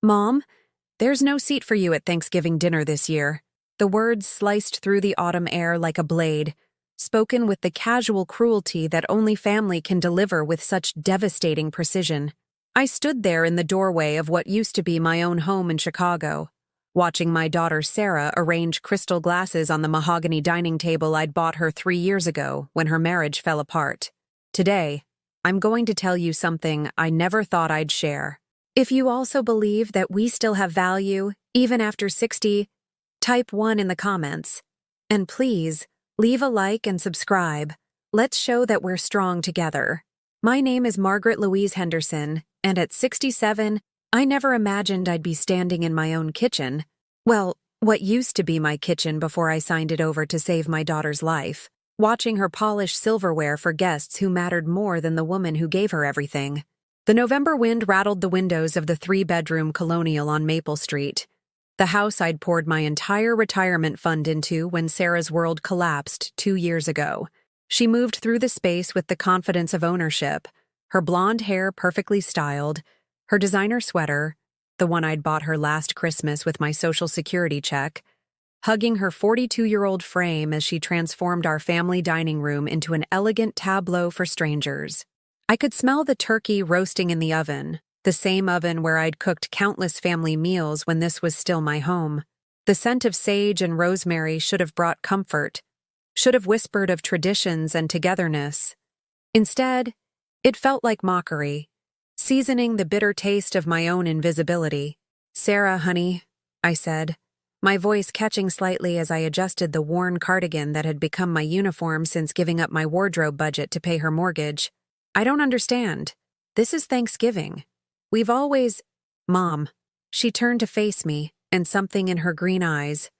Mom, there's no seat for you at Thanksgiving dinner this year. The words sliced through the autumn air like a blade, spoken with the casual cruelty that only family can deliver with such devastating precision. I stood there in the doorway of what used to be my own home in Chicago, watching my daughter Sarah arrange crystal glasses on the mahogany dining table I'd bought her 3 years ago when her marriage fell apart. Today, I'm going to tell you something I never thought I'd share. If you also believe that we still have value, even after 60, type 1 in the comments. And please, leave a like and subscribe. Let's show that we're strong together. My name is Margaret Louise Henderson, and at 67, I never imagined I'd be standing in my own kitchen. Well, what used to be my kitchen before I signed it over to save my daughter's life, watching her polish silverware for guests who mattered more than the woman who gave her everything. The November wind rattled the windows of the 3-bedroom colonial on Maple Street, the house I'd poured my entire retirement fund into when Sarah's world collapsed 2 years ago. She moved through the space with the confidence of ownership, her blonde hair perfectly styled, her designer sweater, the one I'd bought her last Christmas with my Social Security check, hugging her 42-year-old frame as she transformed our family dining room into an elegant tableau for strangers. I could smell the turkey roasting in the oven, the same oven where I'd cooked countless family meals when this was still my home. The scent of sage and rosemary should have brought comfort, should have whispered of traditions and togetherness. Instead, it felt like mockery, seasoning the bitter taste of my own invisibility. "Sarah, honey," I said, my voice catching slightly as I adjusted the worn cardigan that had become my uniform since giving up my wardrobe budget to pay her mortgage. "I don't understand. This is Thanksgiving. We've always—" "Mom." She turned to face me, and something in her green eyes,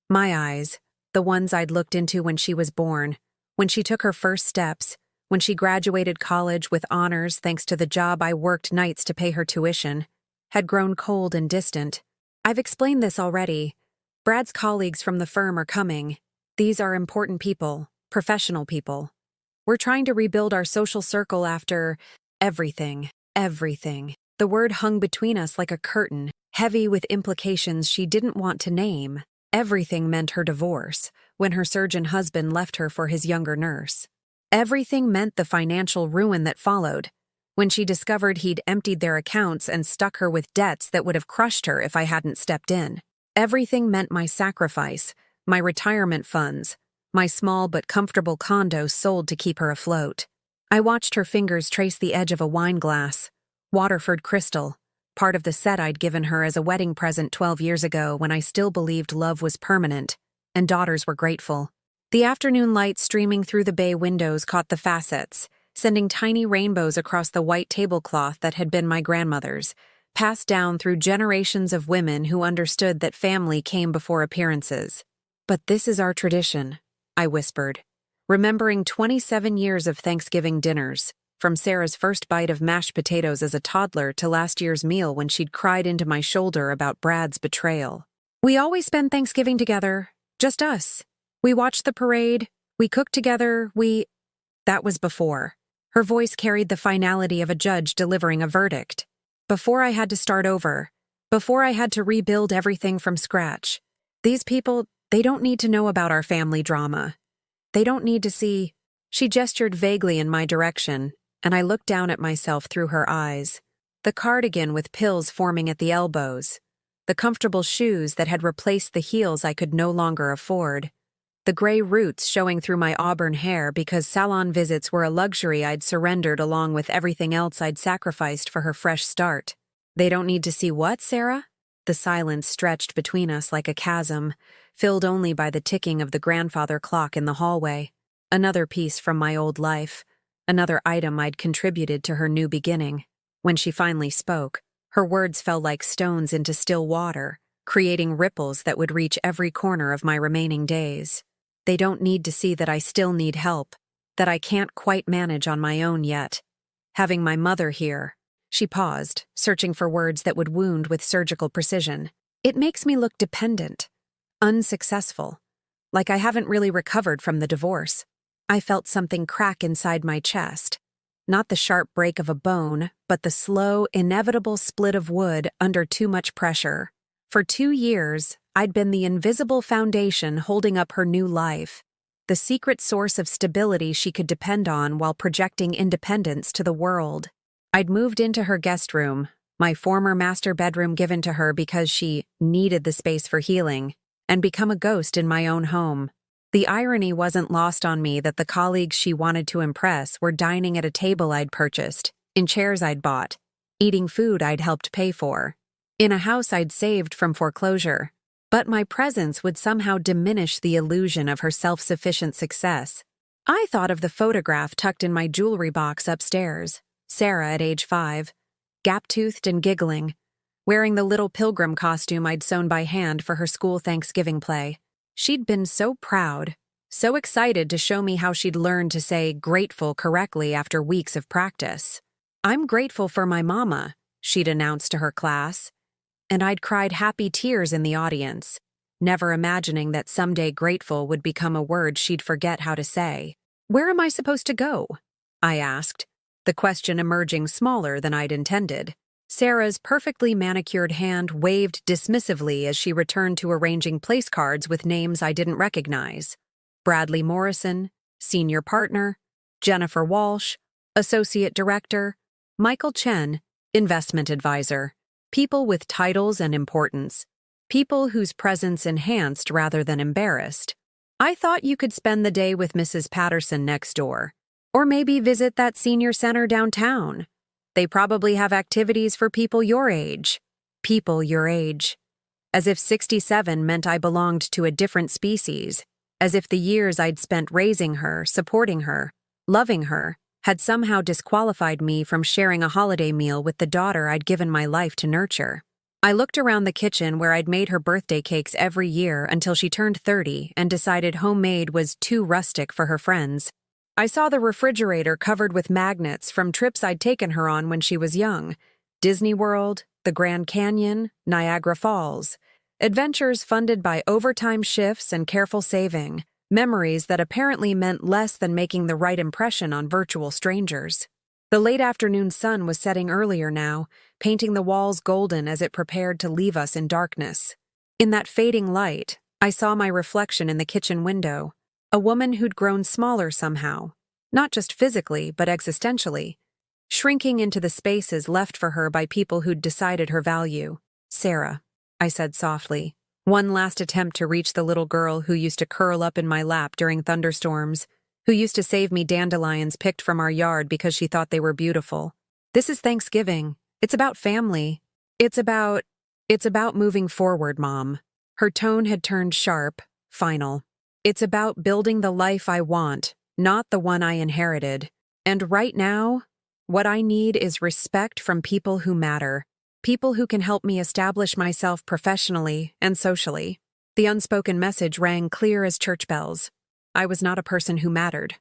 my eyes, the ones I'd looked into when she was born, when she took her first steps, when she graduated college with honors thanks to the job I worked nights to pay her tuition, had grown cold and distant. "I've explained this already. Brad's colleagues from the firm are coming. These are important people, professional people. We're trying to rebuild our social circle after everything. The word hung between us like a curtain, heavy with implications she didn't want to name. Everything meant her divorce, when her surgeon husband left her for his younger nurse. Everything meant the financial ruin that followed, when she discovered he'd emptied their accounts and stuck her with debts that would have crushed her if I hadn't stepped in. Everything meant my sacrifice, my retirement funds, my small but comfortable condo sold to keep her afloat. I watched her fingers trace the edge of a wine glass, Waterford crystal, part of the set I'd given her as a wedding present 12 years ago when I still believed love was permanent, and daughters were grateful. The afternoon light streaming through the bay windows caught the facets, sending tiny rainbows across the white tablecloth that had been my grandmother's, passed down through generations of women who understood that family came before appearances. "But this is our tradition," I whispered, remembering 27 years of Thanksgiving dinners, from Sarah's first bite of mashed potatoes as a toddler to last year's meal when she'd cried into my shoulder about Brad's betrayal. "We always spend Thanksgiving together, just us. We watch the parade, we cook together, That was before. Her voice carried the finality of a judge delivering a verdict. Before I had to start over, before I had to rebuild everything from scratch. These people, they don't need to know about our family drama. They don't need to see—" She gestured vaguely in my direction, and I looked down at myself through her eyes. The cardigan with pills forming at the elbows, the comfortable shoes that had replaced the heels I could no longer afford, the gray roots showing through my auburn hair because salon visits were a luxury I'd surrendered along with everything else I'd sacrificed for her fresh start. "They don't need to see what, Sarah?" The silence stretched between us like a chasm, filled only by the ticking of the grandfather clock in the hallway. Another piece from my old life, another item I'd contributed to her new beginning. When she finally spoke, her words fell like stones into still water, creating ripples that would reach every corner of my remaining days. "They don't need to see that I still need help, that I can't quite manage on my own yet. Having my mother here—" She paused, searching for words that would wound with surgical precision. "It makes me look dependent, unsuccessful, like I haven't really recovered from the divorce." I felt something crack inside my chest, not the sharp break of a bone, but the slow, inevitable split of wood under too much pressure. For 2 years, I'd been the invisible foundation holding up her new life, the secret source of stability she could depend on while projecting independence to the world. I'd moved into her guest room, my former master bedroom given to her because she needed the space for healing, and become a ghost in my own home. The irony wasn't lost on me that the colleagues she wanted to impress were dining at a table I'd purchased, in chairs I'd bought, eating food I'd helped pay for, in a house I'd saved from foreclosure. But my presence would somehow diminish the illusion of her self-sufficient success. I thought of the photograph tucked in my jewelry box upstairs, Sarah at age 5, gap-toothed and giggling, wearing the little pilgrim costume I'd sewn by hand for her school Thanksgiving play. She'd been so proud, so excited to show me how she'd learned to say grateful correctly after weeks of practice. "I'm grateful for my mama," she'd announced to her class, and I'd cried happy tears in the audience, never imagining that someday grateful would become a word she'd forget how to say. "Where am I supposed to go?" I asked, the question emerging smaller than I'd intended. Sarah's perfectly manicured hand waved dismissively as she returned to arranging place cards with names I didn't recognize. Bradley Morrison, Senior Partner, Jennifer Walsh, Associate Director, Michael Chen, Investment Advisor. People with titles and importance. People whose presence enhanced rather than embarrassed. "I thought you could spend the day with Mrs. Patterson next door. Or maybe visit that senior center downtown. They probably have activities for people your age." People your age. As if 67 meant I belonged to a different species. As if the years I'd spent raising her, supporting her, loving her, had somehow disqualified me from sharing a holiday meal with the daughter I'd given my life to nurture. I looked around the kitchen where I'd made her birthday cakes every year until she turned 30 and decided homemade was too rustic for her friends. I saw the refrigerator covered with magnets from trips I'd taken her on when she was young. Disney World, the Grand Canyon, Niagara Falls. Adventures funded by overtime shifts and careful saving. Memories that apparently meant less than making the right impression on virtual strangers. The late afternoon sun was setting earlier now, painting the walls golden as it prepared to leave us in darkness. In that fading light, I saw my reflection in the kitchen window. A woman who'd grown smaller somehow, not just physically, but existentially, shrinking into the spaces left for her by people who'd decided her value. "Sarah," I said softly, one last attempt to reach the little girl who used to curl up in my lap during thunderstorms, who used to save me dandelions picked from our yard because she thought they were beautiful. "This is Thanksgiving. It's about family. It's about moving forward, Mom." Her tone had turned sharp, final. "It's about building the life I want, not the one I inherited. And right now, what I need is respect from people who matter, people who can help me establish myself professionally and socially." The unspoken message rang clear as church bells. I was not a person who mattered.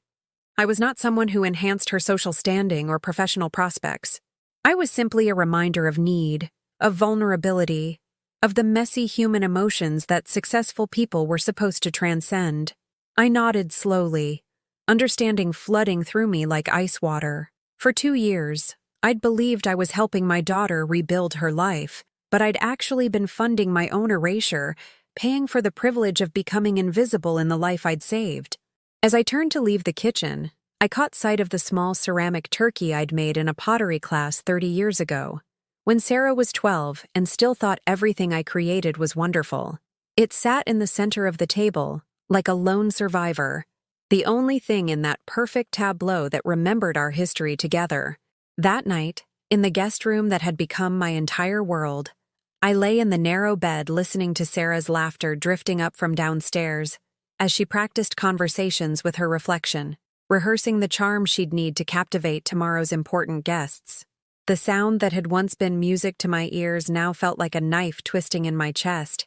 I was not someone who enhanced her social standing or professional prospects. I was simply a reminder of need, of vulnerability, of the messy human emotions that successful people were supposed to transcend. I nodded slowly, understanding flooding through me like ice water. For 2 years, I'd believed I was helping my daughter rebuild her life, but I'd actually been funding my own erasure, paying for the privilege of becoming invisible in the life I'd saved. As I turned to leave the kitchen, I caught sight of the small ceramic turkey I'd made in a pottery class 30 years ago, when Sarah was 12 and still thought everything I created was wonderful. It sat in the center of the table, like a lone survivor, the only thing in that perfect tableau that remembered our history together. That night, in the guest room that had become my entire world, I lay in the narrow bed listening to Sarah's laughter drifting up from downstairs as she practiced conversations with her reflection, rehearsing the charm she'd need to captivate tomorrow's important guests. The sound that had once been music to my ears now felt like a knife twisting in my chest,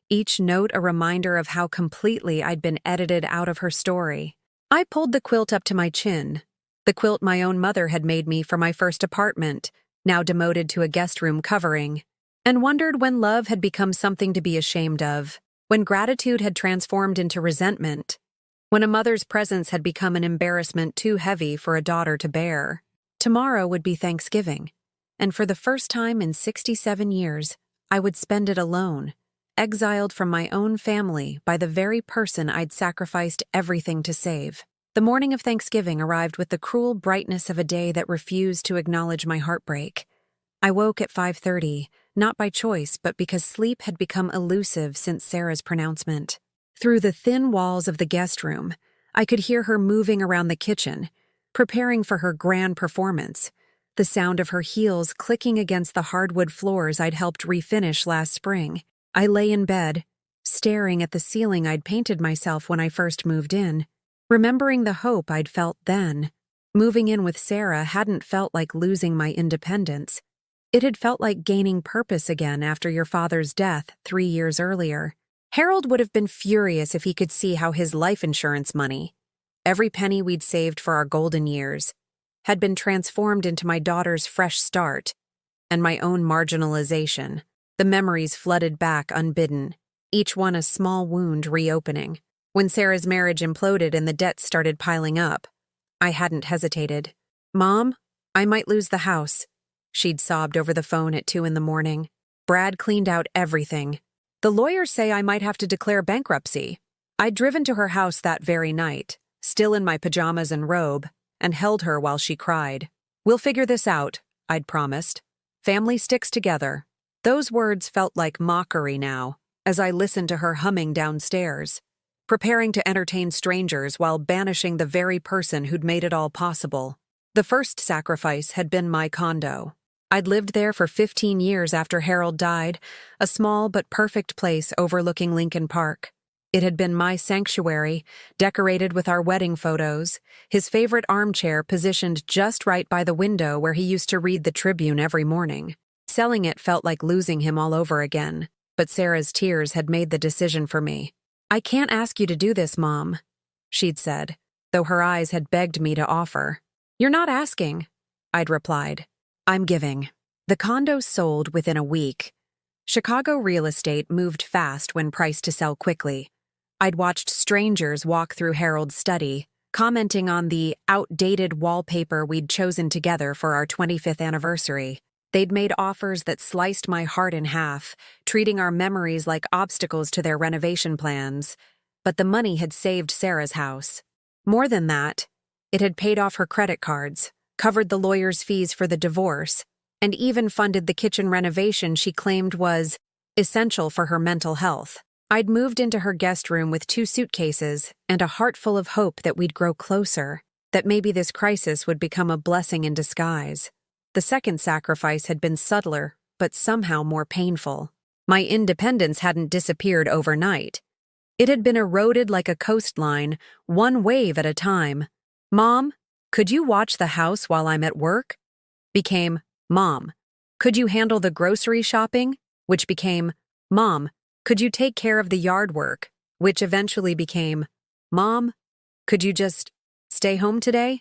each note a reminder of how completely I'd been edited out of her story. I pulled the quilt up to my chin, the quilt my own mother had made me for my first apartment, now demoted to a guest room covering, and wondered when love had become something to be ashamed of, when gratitude had transformed into resentment, when a mother's presence had become an embarrassment too heavy for a daughter to bear. Tomorrow would be Thanksgiving, and for the first time in 67 years, I would spend it alone, exiled from my own family by the very person I'd sacrificed everything to save. The morning of Thanksgiving arrived with the cruel brightness of a day that refused to acknowledge my heartbreak. I woke at 5:30, not by choice, but because sleep had become elusive since Sarah's pronouncement. Through the thin walls of the guest room, I could hear her moving around the kitchen, preparing for her grand performance, the sound of her heels clicking against the hardwood floors I'd helped refinish last spring. I lay in bed, staring at the ceiling I'd painted myself when I first moved in, remembering the hope I'd felt then. Moving in with Sarah hadn't felt like losing my independence. It had felt like gaining purpose again after your father's death 3 years earlier. Harold would have been furious if he could see how his life insurance money, every penny we'd saved for our golden years, had been transformed into my daughter's fresh start and my own marginalization. The memories flooded back unbidden, each one a small wound reopening. When Sarah's marriage imploded and the debts started piling up, I hadn't hesitated. "Mom, I might lose the house," she'd sobbed over the phone at 2 a.m. "Brad cleaned out everything. The lawyers say I might have to declare bankruptcy." I'd driven to her house that very night, still in my pajamas and robe, and held her while she cried. "We'll figure this out," I'd promised. "Family sticks together." Those words felt like mockery now, as I listened to her humming downstairs, preparing to entertain strangers while banishing the very person who'd made it all possible. The first sacrifice had been my condo. I'd lived there for 15 years after Harold died, a small but perfect place overlooking Lincoln Park. It had been my sanctuary, decorated with our wedding photos, his favorite armchair positioned just right by the window where he used to read the Tribune every morning. Selling it felt like losing him all over again, but Sarah's tears had made the decision for me. "I can't ask you to do this, Mom," she'd said, though her eyes had begged me to offer. "You're not asking," I'd replied. "I'm giving." The condo sold within a week. Chicago real estate moved fast when priced to sell quickly. I'd watched strangers walk through Harold's study, commenting on the outdated wallpaper we'd chosen together for our 25th anniversary. They'd made offers that sliced my heart in half, treating our memories like obstacles to their renovation plans. But the money had saved Sarah's house. More than that, it had paid off her credit cards, covered the lawyer's fees for the divorce, and even funded the kitchen renovation she claimed was essential for her mental health. I'd moved into her guest room with 2 suitcases and a heart full of hope that we'd grow closer, that maybe this crisis would become a blessing in disguise. The second sacrifice had been subtler, but somehow more painful. My independence hadn't disappeared overnight. It had been eroded like a coastline, one wave at a time. "Mom, could you watch the house while I'm at work?" became, "Mom, could you handle the grocery shopping?" which became, "Mom, could you take care of the yard work?" which eventually became, "Mom, could you just stay home today?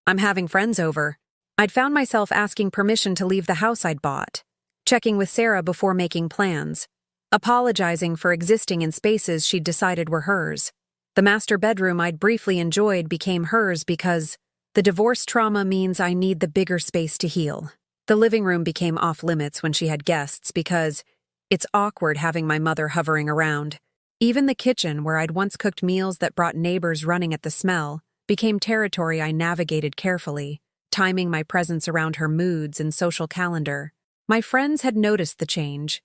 I'm having friends over." I'd found myself asking permission to leave the house I'd bought, checking with Sarah before making plans, apologizing for existing in spaces she'd decided were hers. The master bedroom I'd briefly enjoyed became hers because the divorce trauma means I need the bigger space to heal. The living room became off-limits when she had guests because it's awkward having my mother hovering around. Even the kitchen, where I'd once cooked meals that brought neighbors running at the smell, became territory I navigated carefully, timing my presence around her moods and social calendar. My friends had noticed the change.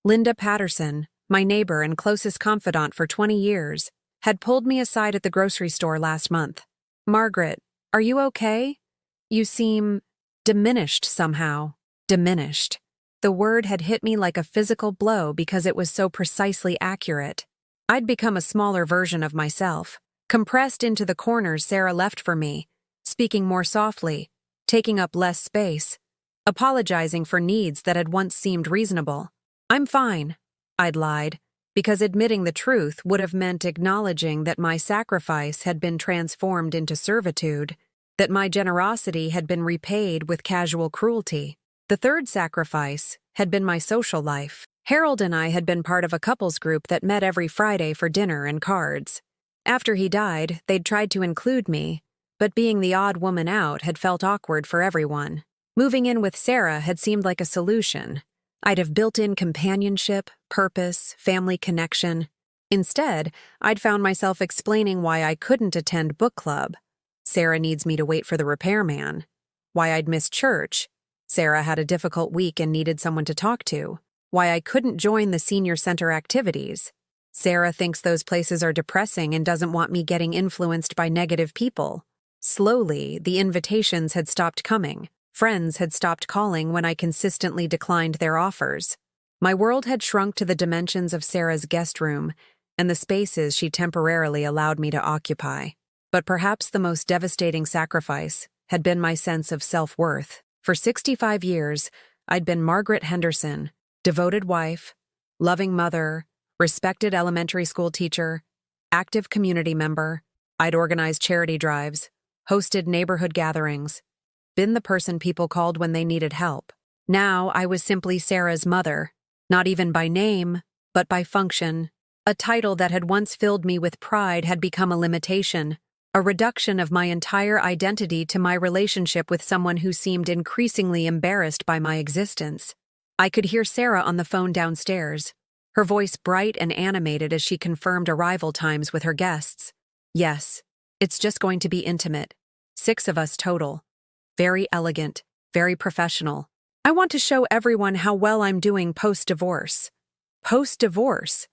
Linda Patterson, my neighbor and closest confidant for 20 years, had pulled me aside at the grocery store last month. "Margaret, are you okay? You seem diminished somehow." Diminished. The word had hit me like a physical blow because it was so precisely accurate. I'd become a smaller version of myself, compressed into the corners Sarah left for me, speaking more softly, taking up less space, apologizing for needs that had once seemed reasonable. "I'm fine," I'd lied, because admitting the truth would have meant acknowledging that my sacrifice had been transformed into servitude, that my generosity had been repaid with casual cruelty. The third sacrifice had been my social life. Harold and I had been part of a couples group that met every Friday for dinner and cards. After he died, they'd tried to include me, but being the odd woman out had felt awkward for everyone. Moving in with Sarah had seemed like a solution. I'd have built-in companionship, purpose, family connection. Instead, I'd found myself explaining why I couldn't attend book club. Sarah needs me to wait for the repairman. Why I'd missed church. Sarah had a difficult week and needed someone to talk to. Why I couldn't join the senior center activities. Sarah thinks those places are depressing and doesn't want me getting influenced by negative people. Slowly, the invitations had stopped coming. Friends had stopped calling when I consistently declined their offers. My world had shrunk to the dimensions of Sarah's guest room and the spaces she temporarily allowed me to occupy. But perhaps the most devastating sacrifice had been my sense of self-worth. For 65 years, I'd been Margaret Henderson, devoted wife, loving mother, respected elementary school teacher, active community member. I'd organized charity drives, hosted neighborhood gatherings, been the person people called when they needed help. Now I was simply Sarah's mother, not even by name, but by function. A title that had once filled me with pride had become a limitation, a reduction of my entire identity to my relationship with someone who seemed increasingly embarrassed by my existence. I could hear Sarah on the phone downstairs, her voice bright and animated as she confirmed arrival times with her guests. Yes, it's just going to be intimate. 6 of us total. Very elegant, very professional. I want to show everyone how well I'm doing post-divorce. Post-divorce.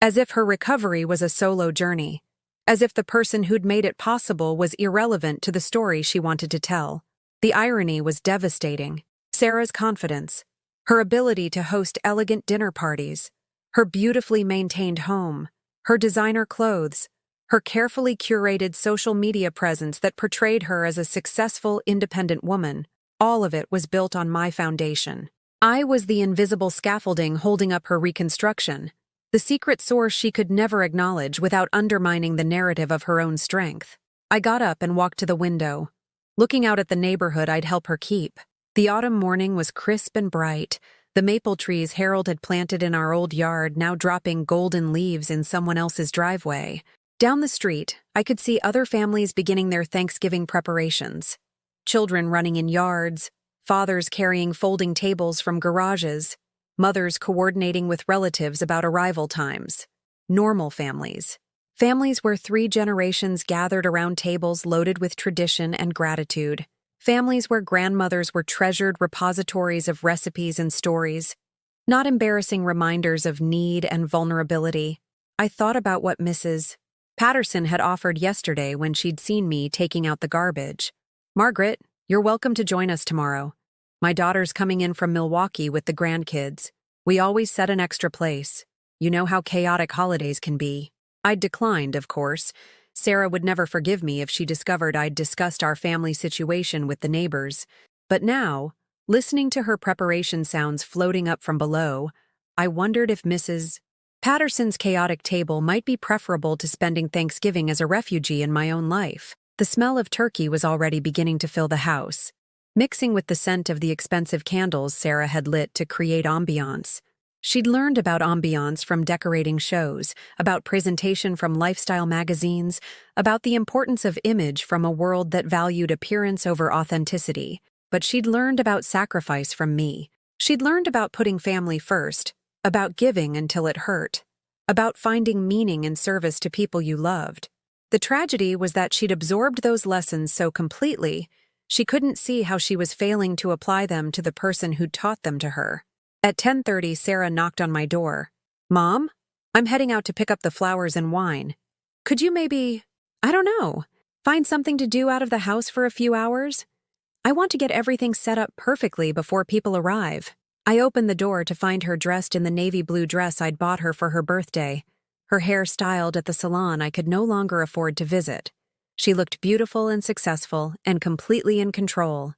As if her recovery was a solo journey. As if the person who'd made it possible was irrelevant to the story she wanted to tell. The irony was devastating. Sarah's confidence, her ability to host elegant dinner parties, her beautifully maintained home, her designer clothes, her carefully curated social media presence that portrayed her as a successful, independent woman, all of it was built on my foundation. I was the invisible scaffolding holding up her reconstruction, the secret source she could never acknowledge without undermining the narrative of her own strength. I got up and walked to the window, looking out at the neighborhood I'd help her keep. The autumn morning was crisp and bright. The maple trees Harold had planted in our old yard now dropping golden leaves in someone else's driveway. Down the street, I could see other families beginning their Thanksgiving preparations. Children running in yards, fathers carrying folding tables from garages, mothers coordinating with relatives about arrival times. Normal families. Families where 3 generations gathered around tables loaded with tradition and gratitude. Families where grandmothers were treasured repositories of recipes and stories, not embarrassing reminders of need and vulnerability. I thought about what Mrs. Patterson had offered yesterday when she'd seen me taking out the garbage. "Margaret, you're welcome to join us tomorrow. My daughter's coming in from Milwaukee with the grandkids. We always set an extra place. You know how chaotic holidays can be." I'd declined, of course. Sarah would never forgive me if she discovered I'd discussed our family situation with the neighbors. But now, listening to her preparation sounds floating up from below, I wondered if Mrs. Patterson's chaotic table might be preferable to spending Thanksgiving as a refugee in my own life. The smell of turkey was already beginning to fill the house, mixing with the scent of the expensive candles Sarah had lit to create ambiance. She'd learned about ambiance from decorating shows, about presentation from lifestyle magazines, about the importance of image from a world that valued appearance over authenticity. But she'd learned about sacrifice from me. She'd learned about putting family first, about giving until it hurt, about finding meaning in service to people you loved. The tragedy was that she'd absorbed those lessons so completely, she couldn't see how she was failing to apply them to the person who'd taught them to her. At 10:30, Sarah knocked on my door. "Mom, I'm heading out to pick up the flowers and wine. Could you maybe, I don't know, find something to do out of the house for a few hours? I want to get everything set up perfectly before people arrive." I opened the door to find her dressed in the navy blue dress I'd bought her for her birthday, her hair styled at the salon I could no longer afford to visit. She looked beautiful and successful and completely in control,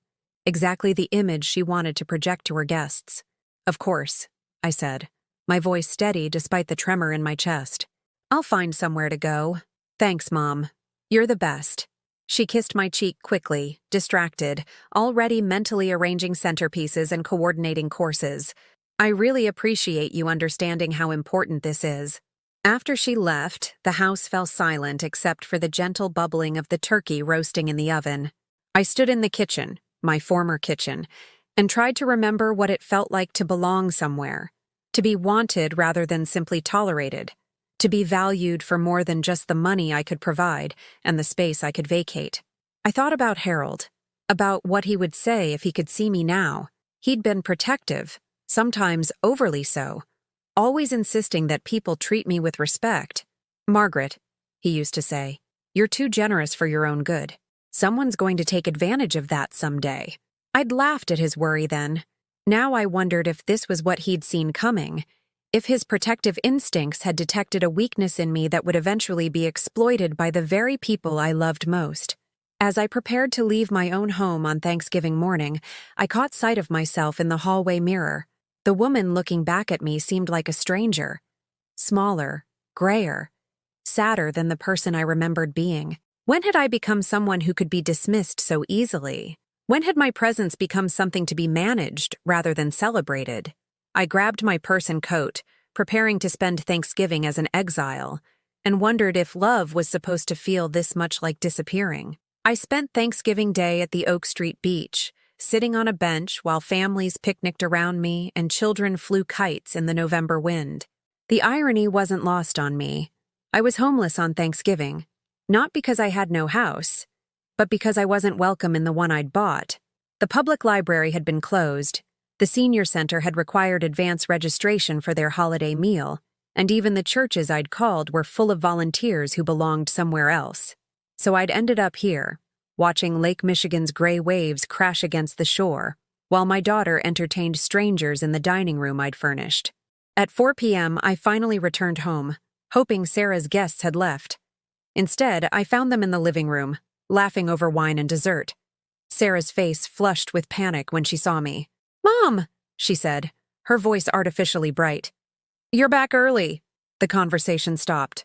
exactly the image she wanted to project to her guests. "Of course," I said, my voice steady despite the tremor in my chest. "I'll find somewhere to go. Thanks, Mom. You're the best." She kissed my cheek quickly, distracted, already mentally arranging centerpieces and coordinating courses. "I really appreciate you understanding how important this is." After she left, the house fell silent except for the gentle bubbling of the turkey roasting in the oven. I stood in the kitchen, my former kitchen, and tried to remember what it felt like to belong somewhere, to be wanted rather than simply tolerated, to be valued for more than just the money I could provide and the space I could vacate. I thought about Harold, about what he would say if he could see me now. He'd been protective, sometimes overly so, always insisting that people treat me with respect. "Margaret," he used to say, "you're too generous for your own good. Someone's going to take advantage of that someday." I'd laughed at his worry then. Now I wondered if this was what he'd seen coming, if his protective instincts had detected a weakness in me that would eventually be exploited by the very people I loved most. As I prepared to leave my own home on Thanksgiving morning, I caught sight of myself in the hallway mirror. The woman looking back at me seemed like a stranger. Smaller, grayer, sadder than the person I remembered being. When had I become someone who could be dismissed so easily? When had my presence become something to be managed rather than celebrated? I grabbed my purse and coat, preparing to spend Thanksgiving as an exile, and wondered if love was supposed to feel this much like disappearing. I spent Thanksgiving Day at the Oak Street beach, sitting on a bench while families picnicked around me and children flew kites in the November wind. The irony wasn't lost on me. I was homeless on Thanksgiving, not because I had no house, but because I wasn't welcome in the one I'd bought. The public library had been closed, the senior center had required advance registration for their holiday meal, and even the churches I'd called were full of volunteers who belonged somewhere else. So I'd ended up here, watching Lake Michigan's gray waves crash against the shore, while my daughter entertained strangers in the dining room I'd furnished. At 4 p.m., I finally returned home, hoping Sarah's guests had left. Instead, I found them in the living room, laughing over wine and dessert. Sarah's face flushed with panic when she saw me. "Mom," she said, her voice artificially bright. "You're back early." The conversation stopped.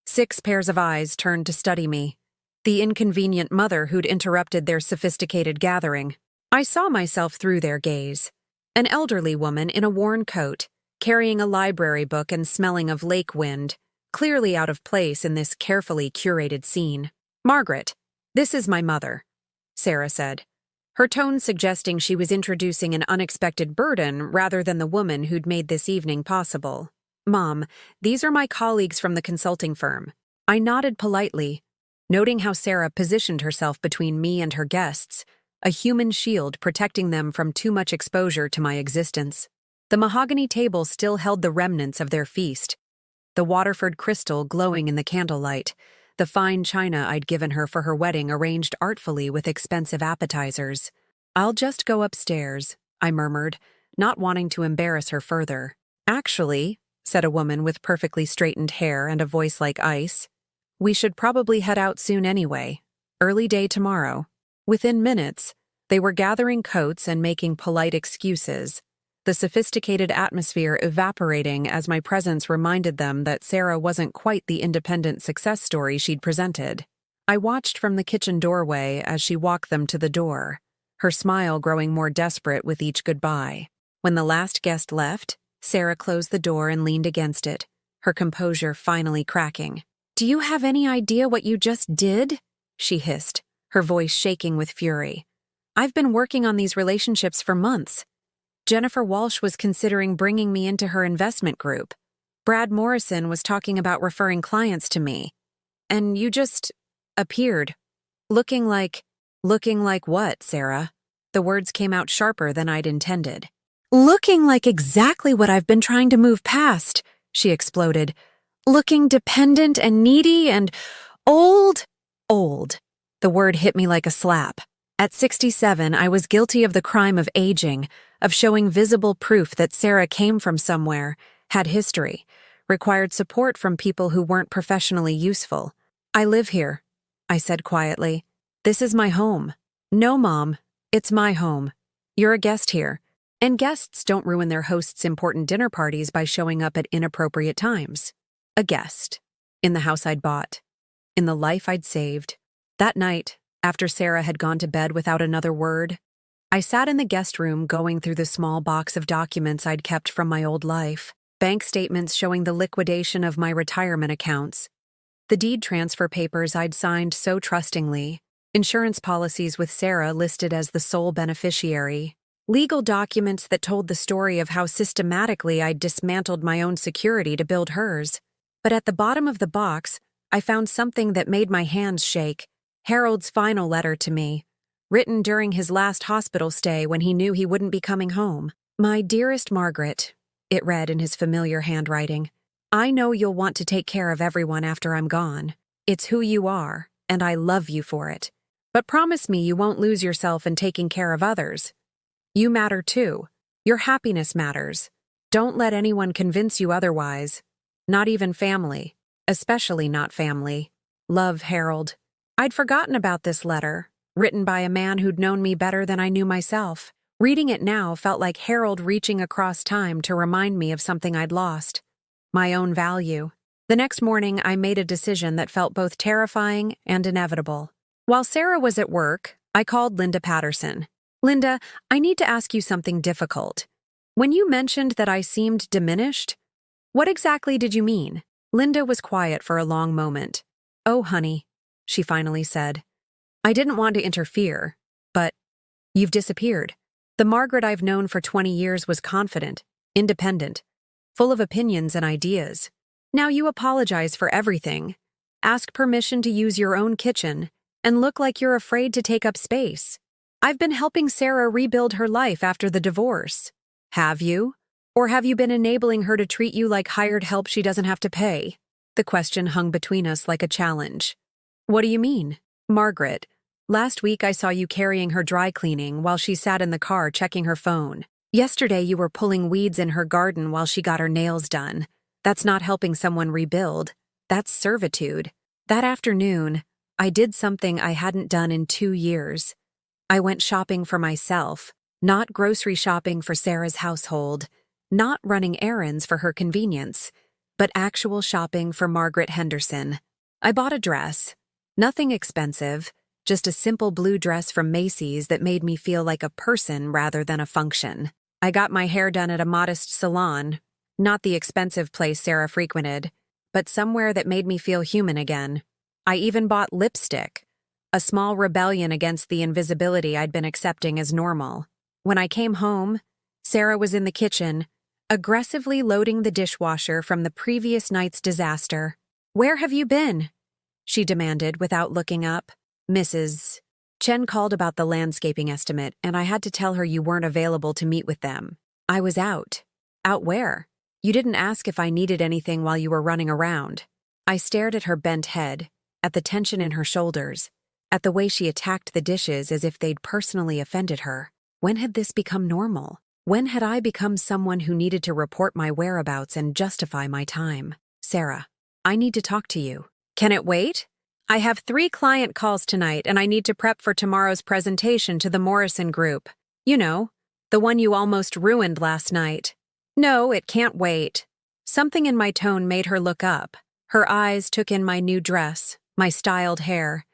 6 pairs of eyes turned to study me, the inconvenient mother who'd interrupted their sophisticated gathering. I saw myself through their gaze. An elderly woman in a worn coat, carrying a library book and smelling of lake wind, clearly out of place in this carefully curated scene. "Margaret, this is my mother," Sarah said, her tone suggesting she was introducing an unexpected burden rather than the woman who'd made this evening possible. "Mom, these are my colleagues from the consulting firm." I nodded politely, noting how Sarah positioned herself between me and her guests, a human shield protecting them from too much exposure to my existence. The mahogany table still held the remnants of their feast, the Waterford crystal glowing in the candlelight, the fine china I'd given her for her wedding arranged artfully with expensive appetizers. "I'll just go upstairs," I murmured, not wanting to embarrass her further. "Actually," said a woman with perfectly straightened hair and a voice like ice, "we should probably head out soon anyway. Early day tomorrow." Within minutes, they were gathering coats and making polite excuses, the sophisticated atmosphere evaporating as my presence reminded them that Sarah wasn't quite the independent success story she'd presented. I watched from the kitchen doorway as she walked them to the door, her smile growing more desperate with each goodbye. When the last guest left, Sarah closed the door and leaned against it, her composure finally cracking. "Do you have any idea what you just did?" she hissed, her voice shaking with fury. "I've been working on these relationships for months. Jennifer Walsh was considering bringing me into her investment group. Brad Morrison was talking about referring clients to me. And you just appeared. Looking like what, Sarah?" The words came out sharper than I'd intended. "Looking like exactly what I've been trying to move past," she exploded. "Looking dependent and needy and old." Old. The word hit me like a slap. At 67, I was guilty of the crime of aging, of showing visible proof that Sarah came from somewhere, had history, required support from people who weren't professionally useful. "I live here," I said quietly. "This is my home." "No, Mom, it's my home. You're a guest here. And guests don't ruin their hosts' important dinner parties by showing up at inappropriate times." A guest. In the house I'd bought. In the life I'd saved. That night, after Sarah had gone to bed without another word, I sat in the guest room going through the small box of documents I'd kept from my old life. bank statements showing the liquidation of my retirement accounts, the deed transfer papers I'd signed so trustingly, insurance policies with Sarah listed as the sole beneficiary, legal documents that told the story of how systematically I'd dismantled my own security to build hers. But at the bottom of the box, I found something that made my hands shake: Harold's final letter to me, written during his last hospital stay when he knew he wouldn't be coming home. "My dearest Margaret," it read in his familiar handwriting, "I know you'll want to take care of everyone after I'm gone. It's who you are, and I love you for it. But promise me you won't lose yourself in taking care of others. You matter too. Your happiness matters. Don't let anyone convince you otherwise. Not even family. Especially not family. Love, Harold." I'd forgotten about this letter, written by a man who'd known me better than I knew myself. Reading it now felt like Harold reaching across time to remind me of something I'd lost: my own value. The next morning, I made a decision that felt both terrifying and inevitable. While Sarah was at work, I called Linda Patterson. "Linda, I need to ask you something difficult. When you mentioned that I seemed diminished, what exactly did you mean?" Linda was quiet for a long moment. "Oh, honey," she finally said. "I didn't want to interfere, but you've disappeared. The Margaret I've known for 20 years was confident, independent, full of opinions and ideas. Now you apologize for everything, ask permission to use your own kitchen, and look like you're afraid to take up space. I've been helping Sarah rebuild her life after the divorce. Have you? Or have you been enabling her to treat you like hired help she doesn't have to pay?" The question hung between us like a challenge. "What do you mean?" "Margaret, last week I saw you carrying her dry cleaning while she sat in the car checking her phone. Yesterday you were pulling weeds in her garden while she got her nails done. That's not helping someone rebuild. That's servitude. That afternoon, I did something I hadn't done in 2 years. I went shopping for myself, not grocery shopping for Sarah's household, not running errands for her convenience, but actual shopping for Margaret Henderson. I bought a dress. Nothing expensive, just a simple blue dress from Macy's that made me feel like a person rather than a function. I got my hair done at a modest salon, not the expensive place Sarah frequented, but somewhere that made me feel human again. I even bought lipstick, a small rebellion against the invisibility I'd been accepting as normal. When I came home, Sarah was in the kitchen, aggressively loading the dishwasher from the previous night's disaster. "Where have you been?" she demanded without looking up. "Mrs. Chen called about the landscaping estimate, and I had to tell her you weren't available to meet with them. I was out." "Out where? You didn't ask if I needed anything while you were running around." I stared at her bent head, at the tension in her shoulders, at the way she attacked the dishes as if they'd personally offended her. When had this become normal? When had I become someone who needed to report my whereabouts and justify my time? "Sarah, I need to talk to you." "Can it wait? I have 3 client calls tonight and I need to prep for tomorrow's presentation to the Morrison Group. You know, the one you almost ruined last night." "No, it can't wait." Something in my tone made her look up. Her eyes took in my new dress, my styled hair,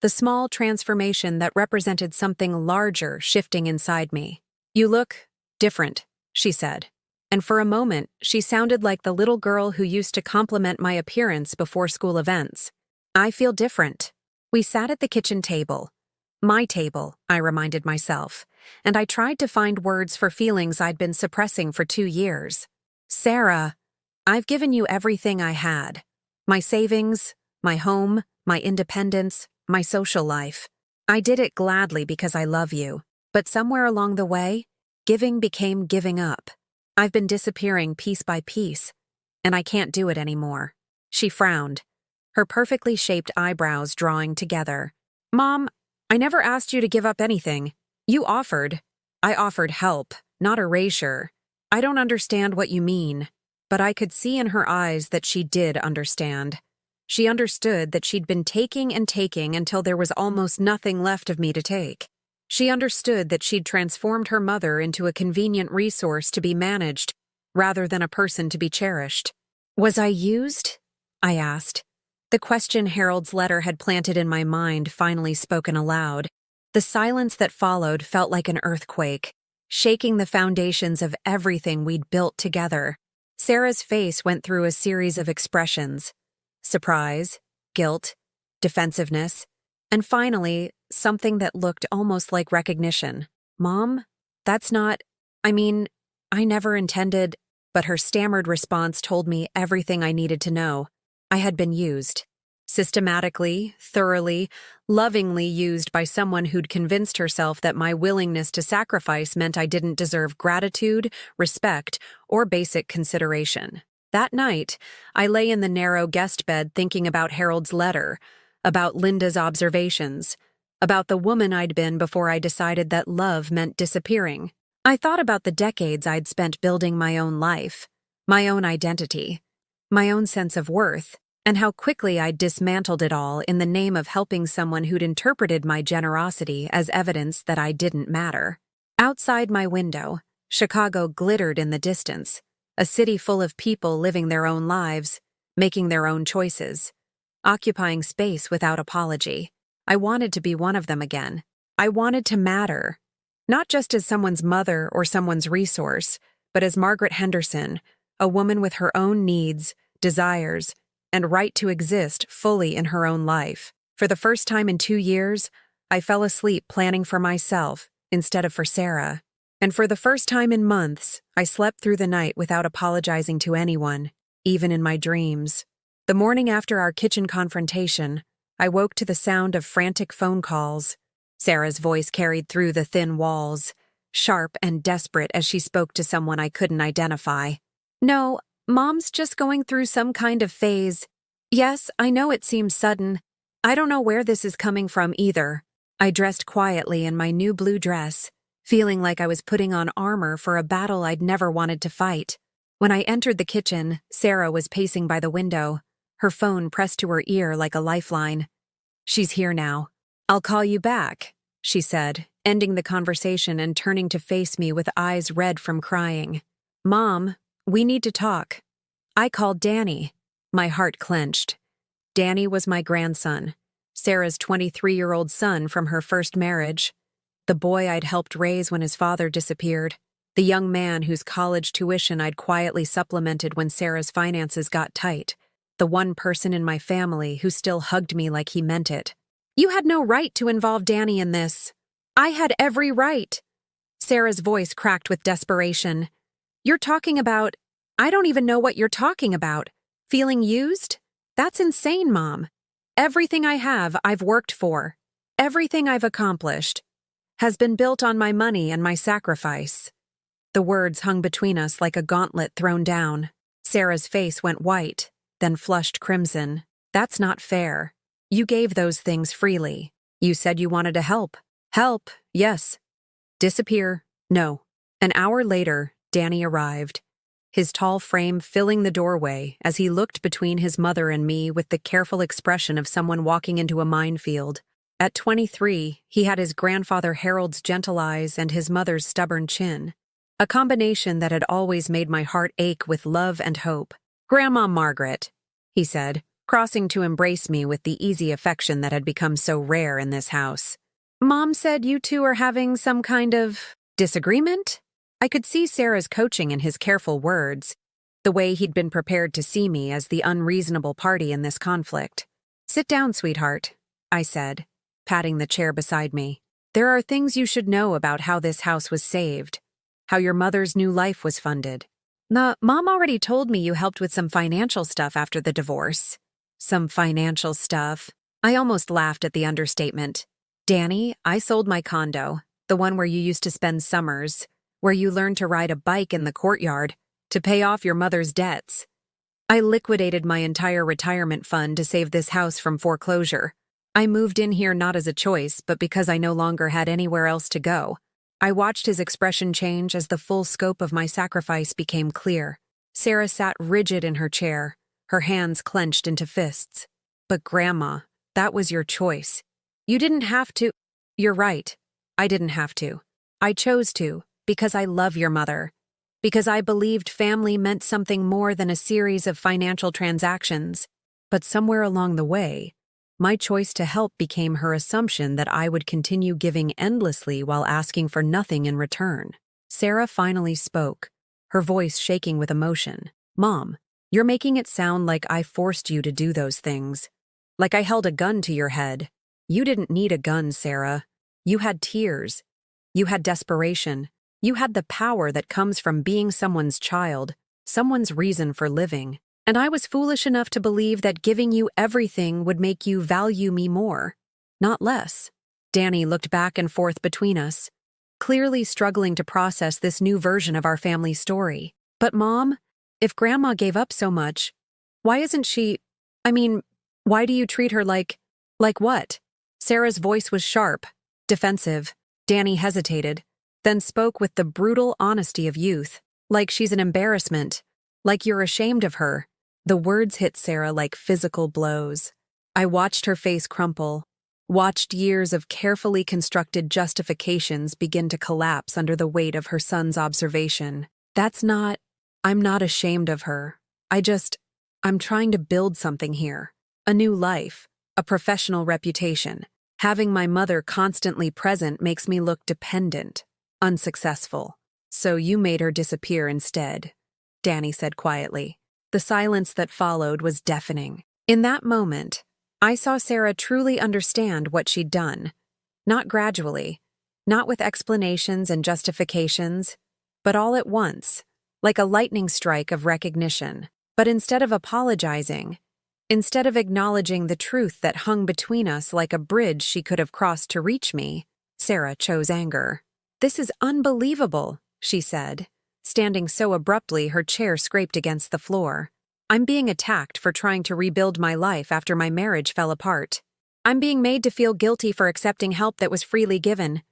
the small transformation that represented something larger shifting inside me. "You look different," she said. And for a moment, she sounded like the little girl who used to compliment my appearance before school events. "I feel different." We sat at the kitchen table. My table, I reminded myself, and I tried to find words for feelings I'd been suppressing for 2 years. "Sarah, I've given you everything I had. My savings, my home, my independence, my social life. I did it gladly because I love you. But somewhere along the way, giving became giving up. I've been disappearing piece by piece, and I can't do it anymore." She frowned, her perfectly shaped eyebrows drawing together. "Mom, I never asked you to give up anything. You offered. I offered help, not erasure. I don't understand what you mean." But I could see in her eyes that she did understand. She understood that she'd been taking and taking until there was almost nothing left of me to take. She understood that she'd transformed her mother into a convenient resource to be managed, rather than a person to be cherished. "Was I used?" I asked. The question Harold's letter had planted in my mind finally spoken aloud. The silence that followed felt like an earthquake, shaking the foundations of everything we'd built together. Sarah's face went through a series of expressions: surprise, guilt, defensiveness, and finally, something that looked almost like recognition. Mom, that's not, I mean, I never intended, but her stammered response told me everything I needed to know. I had been used. Systematically, thoroughly, lovingly used by someone who'd convinced herself that my willingness to sacrifice meant I didn't deserve gratitude, respect, or basic consideration. That night, I lay in the narrow guest bed thinking about Harold's letter, about Linda's observations, about the woman I'd been before I decided that love meant disappearing. I thought about the decades I'd spent building my own life, my own identity, my own sense of worth, and how quickly I'd dismantled it all in the name of helping someone who'd interpreted my generosity as evidence that I didn't matter. Outside my window, Chicago glittered in the distance, a city full of people living their own lives, making their own choices, occupying space without apology. I wanted to be one of them again. I wanted to matter, not just as someone's mother or someone's resource, but as Margaret Henderson, a woman with her own needs, desires, and right to exist fully in her own life. For the first time in 2 years, I fell asleep planning for myself instead of for Sarah. And for the first time in months, I slept through the night without apologizing to anyone, even in my dreams. The morning after our kitchen confrontation, I woke to the sound of frantic phone calls. Sarah's voice carried through the thin walls, sharp and desperate as she spoke to someone I couldn't identify. "No, Mom's just going through some kind of phase. Yes, I know it seems sudden. I don't know where this is coming from either." I dressed quietly in my new blue dress, feeling like I was putting on armor for a battle I'd never wanted to fight. When I entered the kitchen, Sarah was pacing by the window, her phone pressed to her ear like a lifeline. "She's here now. I'll call you back," she said, ending the conversation and turning to face me with eyes red from crying. "Mom, we need to talk." I called Danny. My heart clenched. Danny was my grandson, Sarah's 23-year-old son from her first marriage, the boy I'd helped raise when his father disappeared, the young man whose college tuition I'd quietly supplemented when Sarah's finances got tight, the one person in my family who still hugged me like he meant it. "You had no right to involve Danny in this. I had every right." Sarah's voice cracked with desperation. "You're talking about, I don't even know what you're talking about. Feeling used? That's insane, Mom. Everything I have, I've worked for. Everything I've accomplished has been built on my money and my sacrifice." The words hung between us like a gauntlet thrown down. Sarah's face went white, then flushed crimson. "That's not fair. You gave those things freely. You said you wanted to help. Help, yes. Disappear, no." An hour later, Danny arrived, his tall frame filling the doorway as he looked between his mother and me with the careful expression of someone walking into a minefield. At 23, he had his grandfather Harold's gentle eyes and his mother's stubborn chin, a combination that had always made my heart ache with love and hope. "Grandma Margaret," he said, crossing to embrace me with the easy affection that had become so rare in this house. "Mom said you two are having some kind of disagreement?" I could see Sarah's coaching in his careful words, the way he'd been prepared to see me as the unreasonable party in this conflict. "Sit down, sweetheart," I said, patting the chair beside me. "There are things you should know about how this house was saved, how your mother's new life was funded. Mom already told me you helped with some financial stuff after the divorce." Some financial stuff. I almost laughed at the understatement. "Danny, I sold my condo, the one where you used to spend summers, where you learned to ride a bike in the courtyard, to pay off your mother's debts. I liquidated my entire retirement fund to save this house from foreclosure. I moved in here not as a choice, but because I no longer had anywhere else to go." I watched his expression change as the full scope of my sacrifice became clear. Sarah sat rigid in her chair, her hands clenched into fists. "But Grandma, that was your choice. You didn't have to." "You're right. I didn't have to. I chose to, because I love your mother. Because I believed family meant something more than a series of financial transactions. But somewhere along the way, my choice to help became her assumption that I would continue giving endlessly while asking for nothing in return." Sarah finally spoke, her voice shaking with emotion. Mom, you're making it sound like I forced you to do those things. Like I held a gun to your head. You didn't need a gun, Sarah. You had tears. You had desperation. You had the power that comes from being someone's child, someone's reason for living. And I was foolish enough to believe that giving you everything would make you value me more, not less. Danny looked back and forth between us, clearly struggling to process this new version of our family story. But Mom, if Grandma gave up so much, why isn't she— why do you treat her like what? Sarah's voice was sharp, defensive. Danny hesitated, then spoke with the brutal honesty of youth. Like she's an embarrassment. Like you're ashamed of her. The words hit Sarah like physical blows. I watched her face crumple, watched years of carefully constructed justifications begin to collapse under the weight of her son's observation. I'm not ashamed of her. I'm trying to build something here. A new life, a professional reputation. Having my mother constantly present makes me look dependent, unsuccessful. So you made her disappear instead, Danny said quietly. The silence that followed was deafening. In that moment, I saw Sarah truly understand what she'd done. Not gradually, not with explanations and justifications, but all at once, like a lightning strike of recognition. But instead of apologizing, instead of acknowledging the truth that hung between us like a bridge she could have crossed to reach me, Sarah chose anger. "This is unbelievable," she said, standing so abruptly her chair scraped against the floor. "I'm being attacked for trying to rebuild my life after my marriage fell apart. I'm being made to feel guilty for accepting help that was freely given.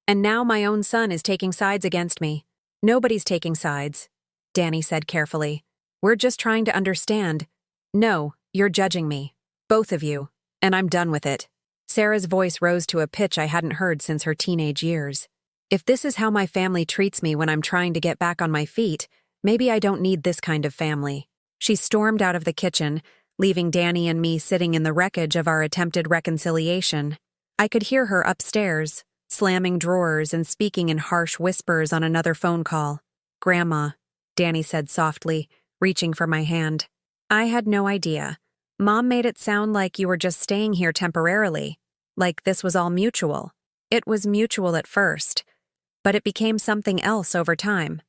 And now my own son is taking sides against me." "Nobody's taking sides," Danny said carefully. "We're just trying to understand. No, you're judging me. Both of you. And I'm done with it." Sarah's voice rose to a pitch I hadn't heard since her teenage years. "If this is how my family treats me when I'm trying to get back on my feet, maybe I don't need this kind of family." She stormed out of the kitchen, leaving Danny and me sitting in the wreckage of our attempted reconciliation. I could hear her upstairs, slamming drawers and speaking in harsh whispers on another phone call. "Grandma," Danny said softly, reaching for my hand. "I had no idea. Mom made it sound like you were just staying here temporarily, like this was all mutual." "It was mutual at first, but it became something else over time.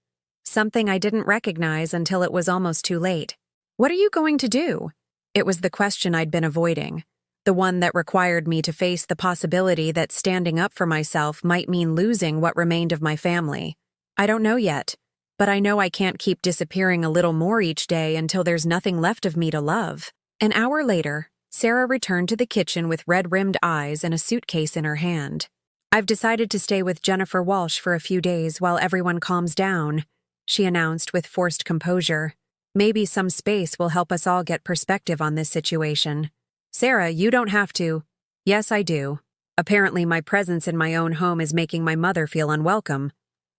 Something I didn't recognize until it was almost too late." "What are you going to do?" It was the question I'd been avoiding, the one that required me to face the possibility that standing up for myself might mean losing what remained of my family. "I don't know yet, but I know I can't keep disappearing a little more each day until there's nothing left of me to love." An hour later, Sarah returned to the kitchen with red-rimmed eyes and a suitcase in her hand. "I've decided to stay with Jennifer Walsh for a few days while everyone calms down," she announced with forced composure. "Maybe some space will help us all get perspective on this situation." "Sarah, you don't have to." "Yes, I do. Apparently my presence in my own home is making my mother feel unwelcome.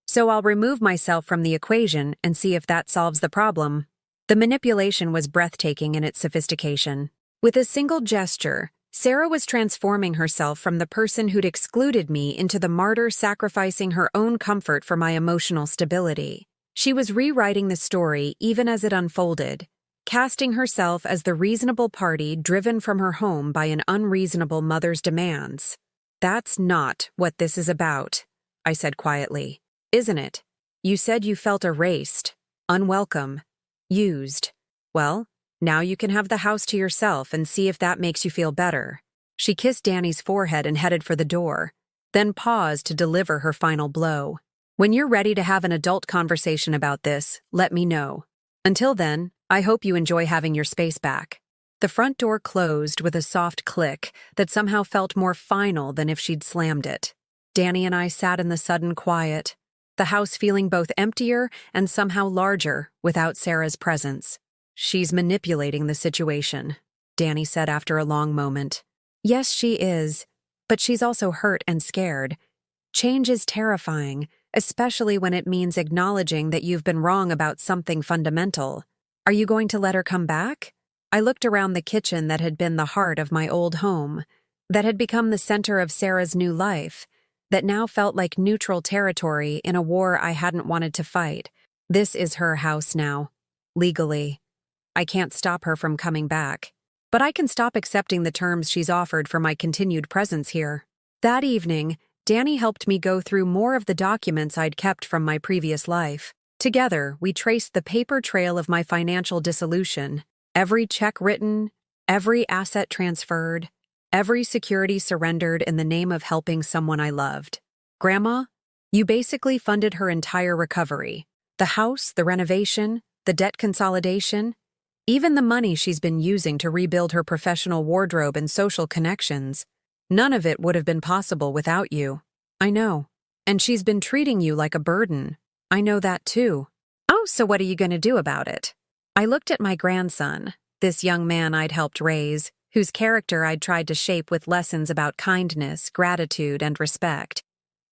So I'll remove myself from the equation and see if that solves the problem." The manipulation was breathtaking in its sophistication. With a single gesture, Sarah was transforming herself from the person who'd excluded me into the martyr sacrificing her own comfort for my emotional stability. She was rewriting the story even as it unfolded, casting herself as the reasonable party driven from her home by an unreasonable mother's demands. "That's not what this is about," I said quietly. "Isn't it? You said you felt erased, unwelcome, used. Well, now you can have the house to yourself and see if that makes you feel better." She kissed Danny's forehead and headed for the door, then paused to deliver her final blow. "When you're ready to have an adult conversation about this, let me know. Until then, I hope you enjoy having your space back." The front door closed with a soft click that somehow felt more final than if she'd slammed it. Danny and I sat in the sudden quiet, the house feeling both emptier and somehow larger without Sarah's presence. "She's manipulating the situation," Danny said after a long moment. "Yes, she is, but she's also hurt and scared. Change is terrifying, especially when it means acknowledging that you've been wrong about something fundamental. Are you going to let her come back?" I looked around the kitchen that had been the heart of my old home, that had become the center of Sarah's new life, that now felt like neutral territory in a war I hadn't wanted to fight. "This is her house now. legally. I can't stop her from coming back. But I can stop accepting the terms she's offered for my continued presence here. That evening, Danny helped me go through more of the documents I'd kept from my previous life. Together, we traced the paper trail of my financial dissolution, every check written, every asset transferred, every security surrendered in the name of helping someone I loved. Grandma, you basically funded her entire recovery. The house, the renovation, the debt consolidation, even the money she's been using to rebuild her professional wardrobe and social connections. None of it would have been possible without you. I know. And she's been treating you like a burden. I know that too. Oh, so what are you going to do about it? I looked at my grandson, this young man I'd helped raise, whose character I'd tried to shape with lessons about kindness, gratitude, and respect,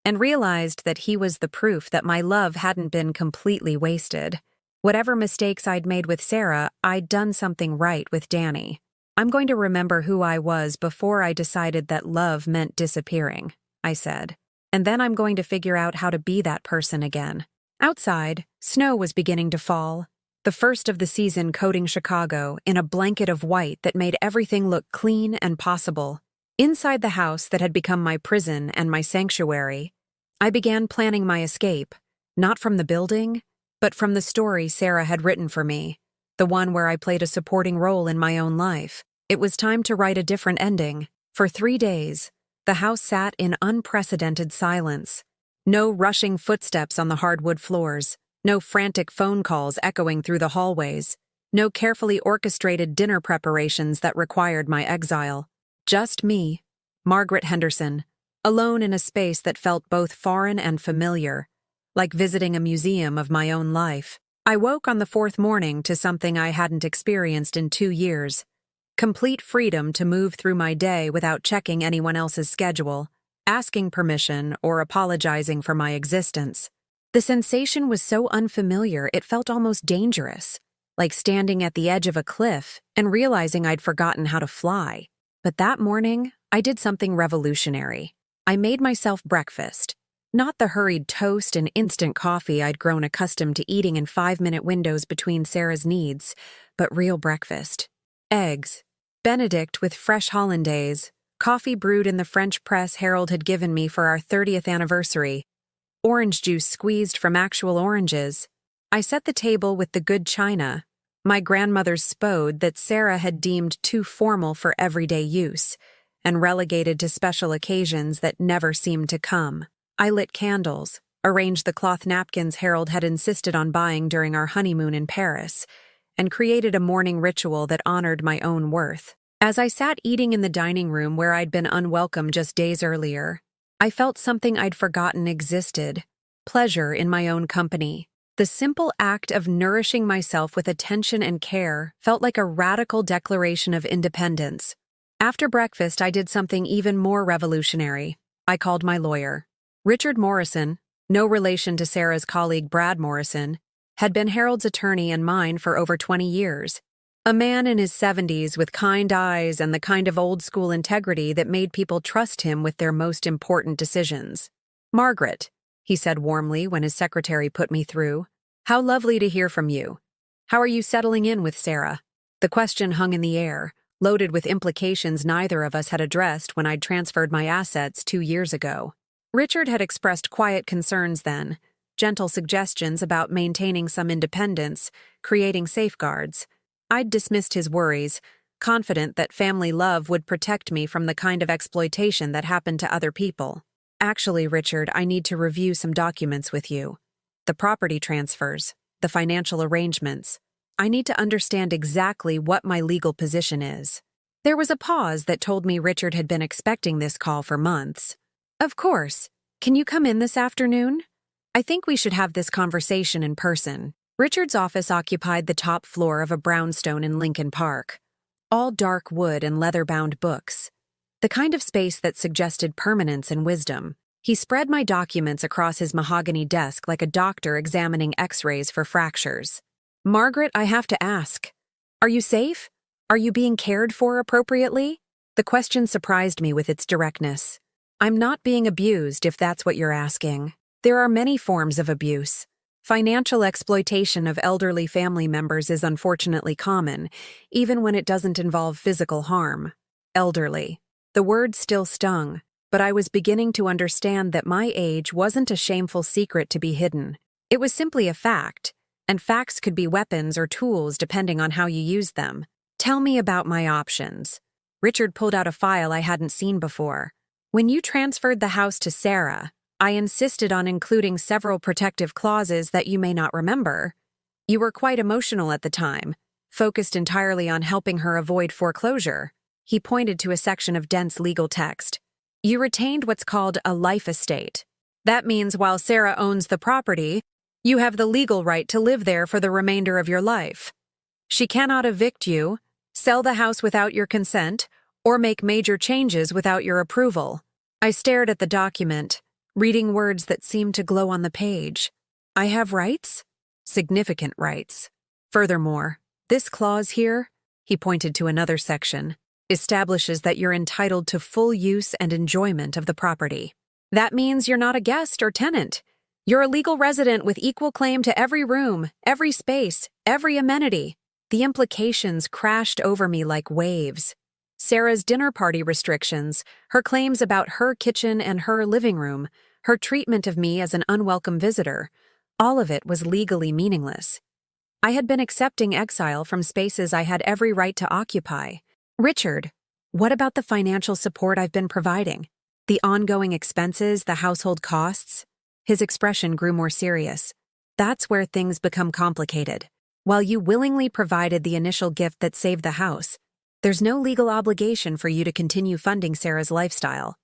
and realized that he was the proof that my love hadn't been completely wasted. Whatever mistakes I'd made with Sarah, I'd done something right with Danny. I'm going to remember who I was before I decided that love meant disappearing, I said. And then I'm going to figure out how to be that person again. Outside, snow was beginning to fall, the first of the season coating Chicago in a blanket of white that made everything look clean and possible. Inside the house that had become my prison and my sanctuary, I began planning my escape, not from the building, but from the story Sarah had written for me, the one where I played a supporting role in my own life. It was time to write a different ending. For 3 days, the house sat in unprecedented silence. No rushing footsteps on the hardwood floors, no frantic phone calls echoing through the hallways, no carefully orchestrated dinner preparations that required my exile. Just me, Margaret Henderson, alone in a space that felt both foreign and familiar, like visiting a museum of my own life. I woke on the 4th morning to something I hadn't experienced in 2 years. Complete freedom to move through my day without checking anyone else's schedule, asking permission, or apologizing for my existence. The sensation was so unfamiliar it felt almost dangerous, like standing at the edge of a cliff and realizing I'd forgotten how to fly. But that morning, I did something revolutionary. I made myself breakfast. Not the hurried toast and instant coffee I'd grown accustomed to eating in 5-minute windows between Sarah's needs, but real breakfast. Eggs, Benedict with fresh hollandaise, coffee brewed in the French press Harold had given me for our 30th anniversary, orange juice squeezed from actual oranges. I set the table with the good china, my grandmother's spode that Sarah had deemed too formal for everyday use, and relegated to special occasions that never seemed to come. I lit candles, arranged the cloth napkins Harold had insisted on buying during our honeymoon in Paris, and created a morning ritual that honored my own worth. As I sat eating in the dining room where I'd been unwelcome just days earlier, I felt something I'd forgotten existed: pleasure in my own company. The simple act of nourishing myself with attention and care felt like a radical declaration of independence. After breakfast, I did something even more revolutionary. I called my lawyer. Richard Morrison, no relation to Sarah's colleague Brad Morrison, had been Harold's attorney and mine for over 20 years. A man in his 70s with kind eyes and the kind of old-school integrity that made people trust him with their most important decisions. "Margaret," he said warmly when his secretary put me through, "how lovely to hear from you. How are you settling in with Sarah?" The question hung in the air, loaded with implications neither of us had addressed when I'd transferred my assets 2 years ago. Richard had expressed quiet concerns then, gentle suggestions about maintaining some independence, creating safeguards. I'd dismissed his worries, confident that family love would protect me from the kind of exploitation that happened to other people. "Actually, Richard, I need to review some documents with you. The property transfers, the financial arrangements. I need to understand exactly what my legal position is." There was a pause that told me Richard had been expecting this call for months. "Of course. Can you come in this afternoon? I think we should have this conversation in person." Richard's office occupied the top floor of a brownstone in Lincoln Park. All dark wood and leather-bound books. The kind of space that suggested permanence and wisdom. He spread my documents across his mahogany desk like a doctor examining x-rays for fractures. "Margaret, I have to ask. Are you safe? Are you being cared for appropriately?" The question surprised me with its directness. "I'm not being abused, if that's what you're asking. There are many forms of abuse. Financial exploitation of elderly family members is unfortunately common, even when it doesn't involve physical harm. Elderly. The word still stung, but I was beginning to understand that my age wasn't a shameful secret to be hidden. It was simply a fact, and facts could be weapons or tools depending on how you use them. Tell me about my options. Richard pulled out a file I hadn't seen before. When you transferred the house to Sarah, I insisted on including several protective clauses that you may not remember. You were quite emotional at the time, focused entirely on helping her avoid foreclosure. He pointed to a section of dense legal text. You retained what's called a life estate. That means while Sarah owns the property, you have the legal right to live there for the remainder of your life. She cannot evict you, sell the house without your consent, or make major changes without your approval. I stared at the document, reading words that seemed to glow on the page. I have rights? Significant rights. Furthermore, this clause here, he pointed to another section, establishes that you're entitled to full use and enjoyment of the property. That means you're not a guest or tenant. You're a legal resident with equal claim to every room, every space, every amenity. The implications crashed over me like waves. Sarah's dinner party restrictions, her claims about her kitchen and her living room, her treatment of me as an unwelcome visitor, all of it was legally meaningless. I had been accepting exile from spaces I had every right to occupy. Richard, what about the financial support I've been providing? The ongoing expenses, the household costs? His expression grew more serious. That's where things become complicated. While you willingly provided the initial gift that saved the house, there's no legal obligation for you to continue funding Sarah's lifestyle.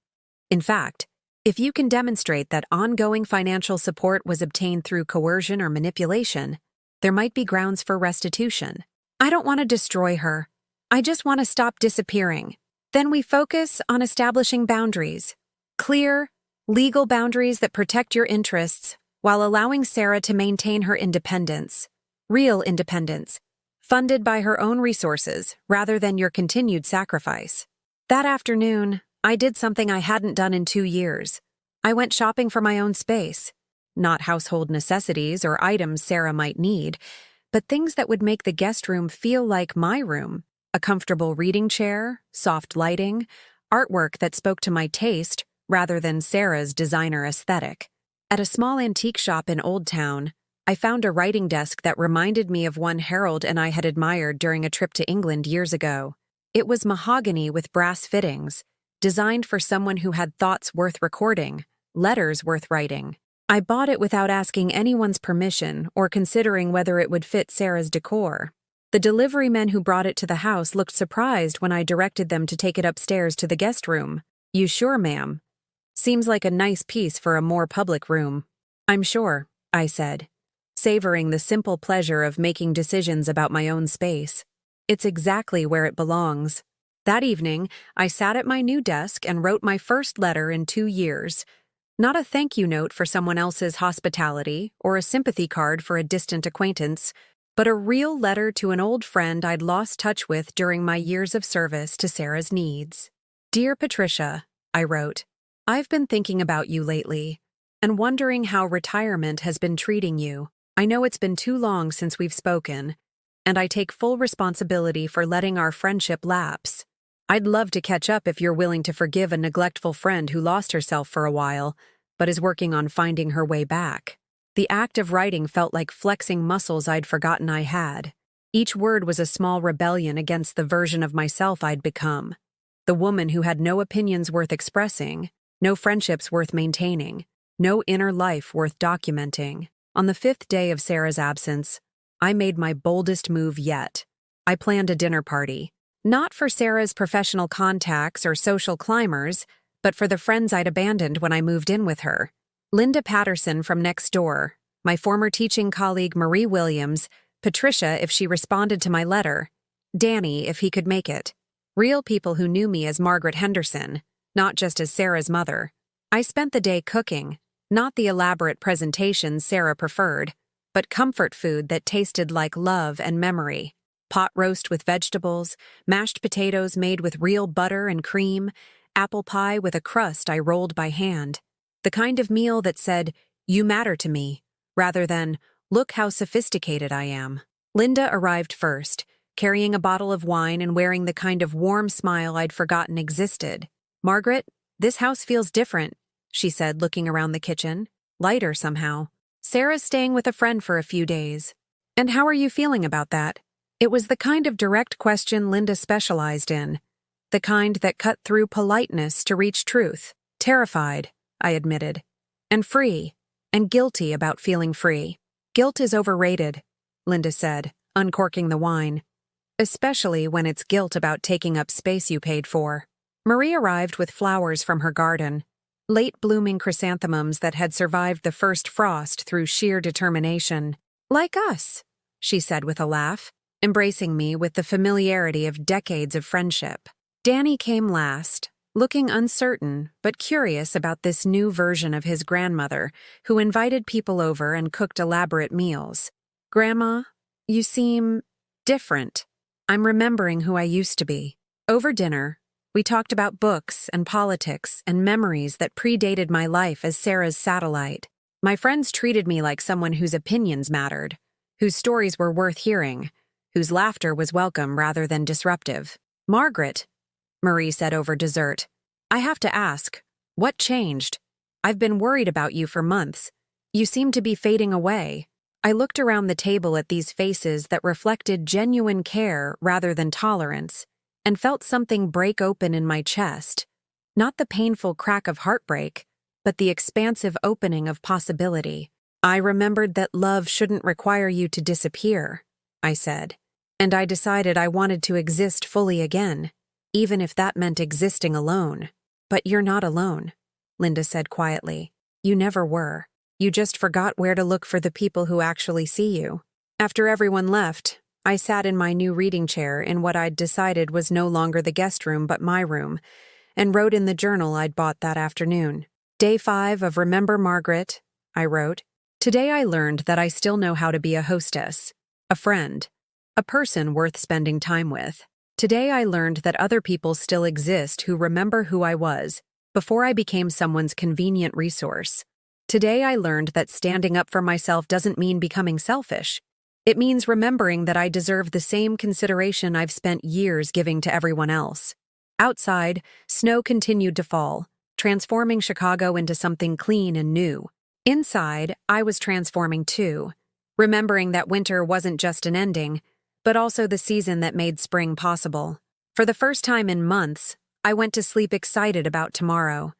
In fact, if you can demonstrate that ongoing financial support was obtained through coercion or manipulation, there might be grounds for restitution. I don't want to destroy her. I just want to stop disappearing. Then we focus on establishing boundaries. Clear, legal boundaries that protect your interests while allowing Sarah to maintain her independence. Real independence. Funded by her own resources, rather than your continued sacrifice. That afternoon, I did something I hadn't done in 2 years. I went shopping for my own space. Not household necessities or items Sarah might need, but things that would make the guest room feel like my room. A comfortable reading chair, soft lighting, artwork that spoke to my taste rather than Sarah's designer aesthetic. At a small antique shop in Old Town, I found a writing desk that reminded me of one Harold and I had admired during a trip to England years ago. It was mahogany with brass fittings, designed for someone who had thoughts worth recording, letters worth writing. I bought it without asking anyone's permission or considering whether it would fit Sarah's decor. The delivery men who brought it to the house looked surprised when I directed them to take it upstairs to the guest room. You sure, ma'am? Seems like a nice piece for a more public room. I'm sure, I said, savoring the simple pleasure of making decisions about my own space. It's exactly where it belongs. That evening, I sat at my new desk and wrote my first letter in 2 years. Not a thank you note for someone else's hospitality or a sympathy card for a distant acquaintance, but a real letter to an old friend I'd lost touch with during my years of service to Sarah's needs. Dear Patricia, I wrote, I've been thinking about you lately and wondering how retirement has been treating you. I know it's been too long since we've spoken, and I take full responsibility for letting our friendship lapse. I'd love to catch up if you're willing to forgive a neglectful friend who lost herself for a while, but is working on finding her way back. The act of writing felt like flexing muscles I'd forgotten I had. Each word was a small rebellion against the version of myself I'd become. The woman who had no opinions worth expressing, no friendships worth maintaining, no inner life worth documenting. On the 5th day of Sarah's absence, I made my boldest move yet. I planned a dinner party. Not for Sarah's professional contacts or social climbers, but for the friends I'd abandoned when I moved in with her. Linda Patterson from next door, my former teaching colleague Marie Williams, Patricia if she responded to my letter, Danny if he could make it. Real people who knew me as Margaret Henderson, not just as Sarah's mother. I spent the day cooking, not the elaborate presentations Sarah preferred, but comfort food that tasted like love and memory. Pot roast with vegetables, mashed potatoes made with real butter and cream, apple pie with a crust I rolled by hand. The kind of meal that said, "You matter to me," rather than, "Look how sophisticated I am." Linda arrived first, carrying a bottle of wine and wearing the kind of warm smile I'd forgotten existed. "Margaret, this house feels different," she said, looking around the kitchen. "Lighter somehow. Sarah's staying with a friend for a few days. And how are you feeling about that?" It was the kind of direct question Linda specialized in, the kind that cut through politeness to reach truth. "Terrified," I admitted. "And free. And guilty about feeling free." "Guilt is overrated," Linda said, uncorking the wine. "Especially when it's guilt about taking up space you paid for." Marie arrived with flowers from her garden, late-blooming chrysanthemums that had survived the first frost through sheer determination. "Like us," she said with a laugh, embracing me with the familiarity of decades of friendship. Danny came last, looking uncertain but curious about this new version of his grandmother, who invited people over and cooked elaborate meals. "Grandma, you seem different." "I'm remembering who I used to be." Over dinner, we talked about books and politics and memories that predated my life as Sarah's satellite. My friends treated me like someone whose opinions mattered, whose stories were worth hearing, whose laughter was welcome rather than disruptive. "Margaret," Marie said over dessert, "I have to ask, what changed? I've been worried about you for months. You seem to be fading away." I looked around the table at these faces that reflected genuine care rather than tolerance, and felt something break open in my chest. Not the painful crack of heartbreak, but the expansive opening of possibility. "I remembered that love shouldn't require you to disappear," I said, "and I decided I wanted to exist fully again, even if that meant existing alone." "But you're not alone," Linda said quietly. "You never were. You just forgot where to look for the people who actually see you." After everyone left, I sat in my new reading chair in what I'd decided was no longer the guest room but my room, and wrote in the journal I'd bought that afternoon. "Day 5 of Remember Margaret," I wrote. "Today I learned that I still know how to be a hostess, a friend, a person worth spending time with. Today I learned that other people still exist who remember who I was before I became someone's convenient resource. Today I learned that standing up for myself doesn't mean becoming selfish. It means remembering that I deserve the same consideration I've spent years giving to everyone else." Outside, snow continued to fall, transforming Chicago into something clean and new. Inside, I was transforming too, remembering that winter wasn't just an ending, but also the season that made spring possible. For the first time in months, I went to sleep excited about tomorrow,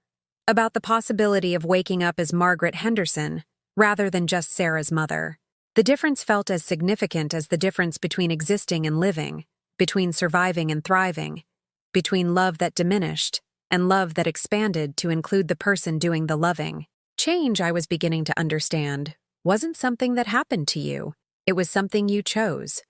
about the possibility of waking up as Margaret Henderson, rather than just Sarah's mother. The difference felt as significant as the difference between existing and living, between surviving and thriving, between love that diminished and love that expanded to include the person doing the loving. Change, I was beginning to understand, wasn't something that happened to you. It was something you chose.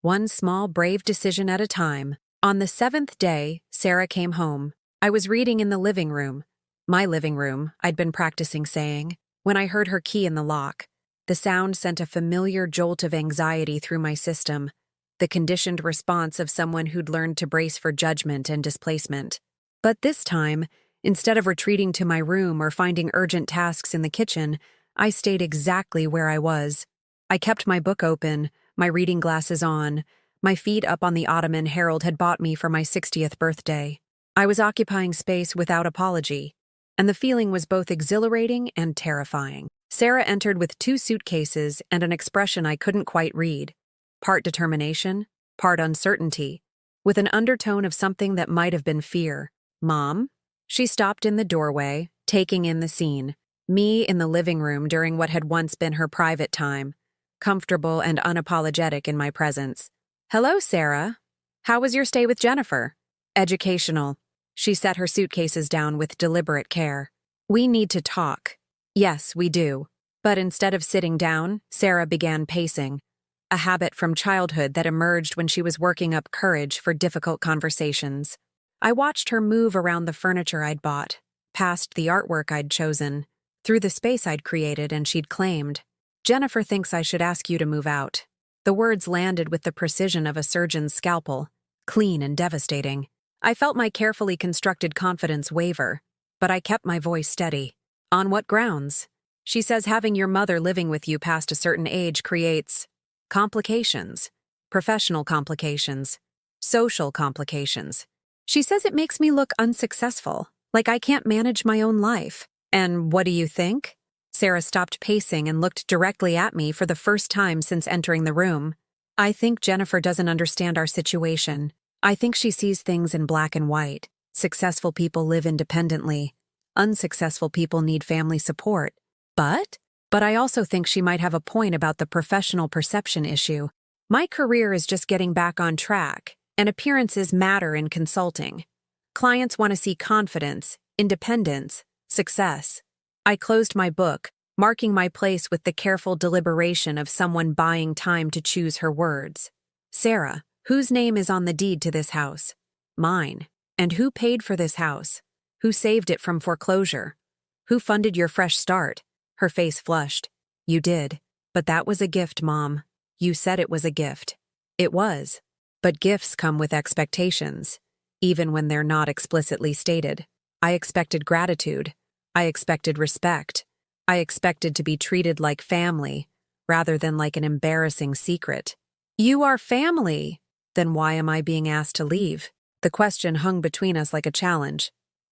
One small, brave decision at a time. On the 7th day, Sarah came home. I was reading in the living room. My living room, I'd been practicing saying, when I heard her key in the lock. The sound sent a familiar jolt of anxiety through my system, the conditioned response of someone who'd learned to brace for judgment and displacement. But this time, instead of retreating to my room or finding urgent tasks in the kitchen, I stayed exactly where I was. I kept my book open, my reading glasses on, my feet up on the ottoman Harold had bought me for my 60th birthday. I was occupying space without apology, and the feeling was both exhilarating and terrifying. Sarah entered with 2 suitcases and an expression I couldn't quite read, part determination, part uncertainty, with an undertone of something that might have been fear. "Mom?" She stopped in the doorway, taking in the scene, me in the living room during what had once been her private time, comfortable and unapologetic in my presence. "Hello, Sarah. How was your stay with Jennifer?" "Educational." She set her suitcases down with deliberate care. "We need to talk." "Yes, we do." But instead of sitting down, Sarah began pacing, a habit from childhood that emerged when she was working up courage for difficult conversations. I watched her move around the furniture I'd bought, past the artwork I'd chosen, through the space I'd created and she'd claimed. "Jennifer thinks I should ask you to move out." The words landed with the precision of a surgeon's scalpel, clean and devastating. I felt my carefully constructed confidence waver, but I kept my voice steady. "On what grounds?" She says having your mother living with you past a certain age creates complications, professional complications, social complications. She says it makes me look unsuccessful, like I can't manage my own life. And what do you think? Sarah stopped pacing and looked directly at me for the first time since entering the room. I think Jennifer doesn't understand our situation. I think she sees things in black and white. Successful people live independently. Unsuccessful people need family support. But I also think she might have a point about the professional perception issue. My career is just getting back on track, and appearances matter in consulting. Clients want to see confidence, independence, success. I closed my book, marking my place with the careful deliberation of someone buying time to choose her words. Sarah, whose name is on the deed to this house? Mine. And who paid for this house? Who saved it from foreclosure? Who funded your fresh start? Her face flushed. You did. But that was a gift, Mom. You said it was a gift. It was. But gifts come with expectations, even when they're not explicitly stated. I expected gratitude. I expected respect. I expected to be treated like family, rather than like an embarrassing secret. You are family! Then why am I being asked to leave? The question hung between us like a challenge.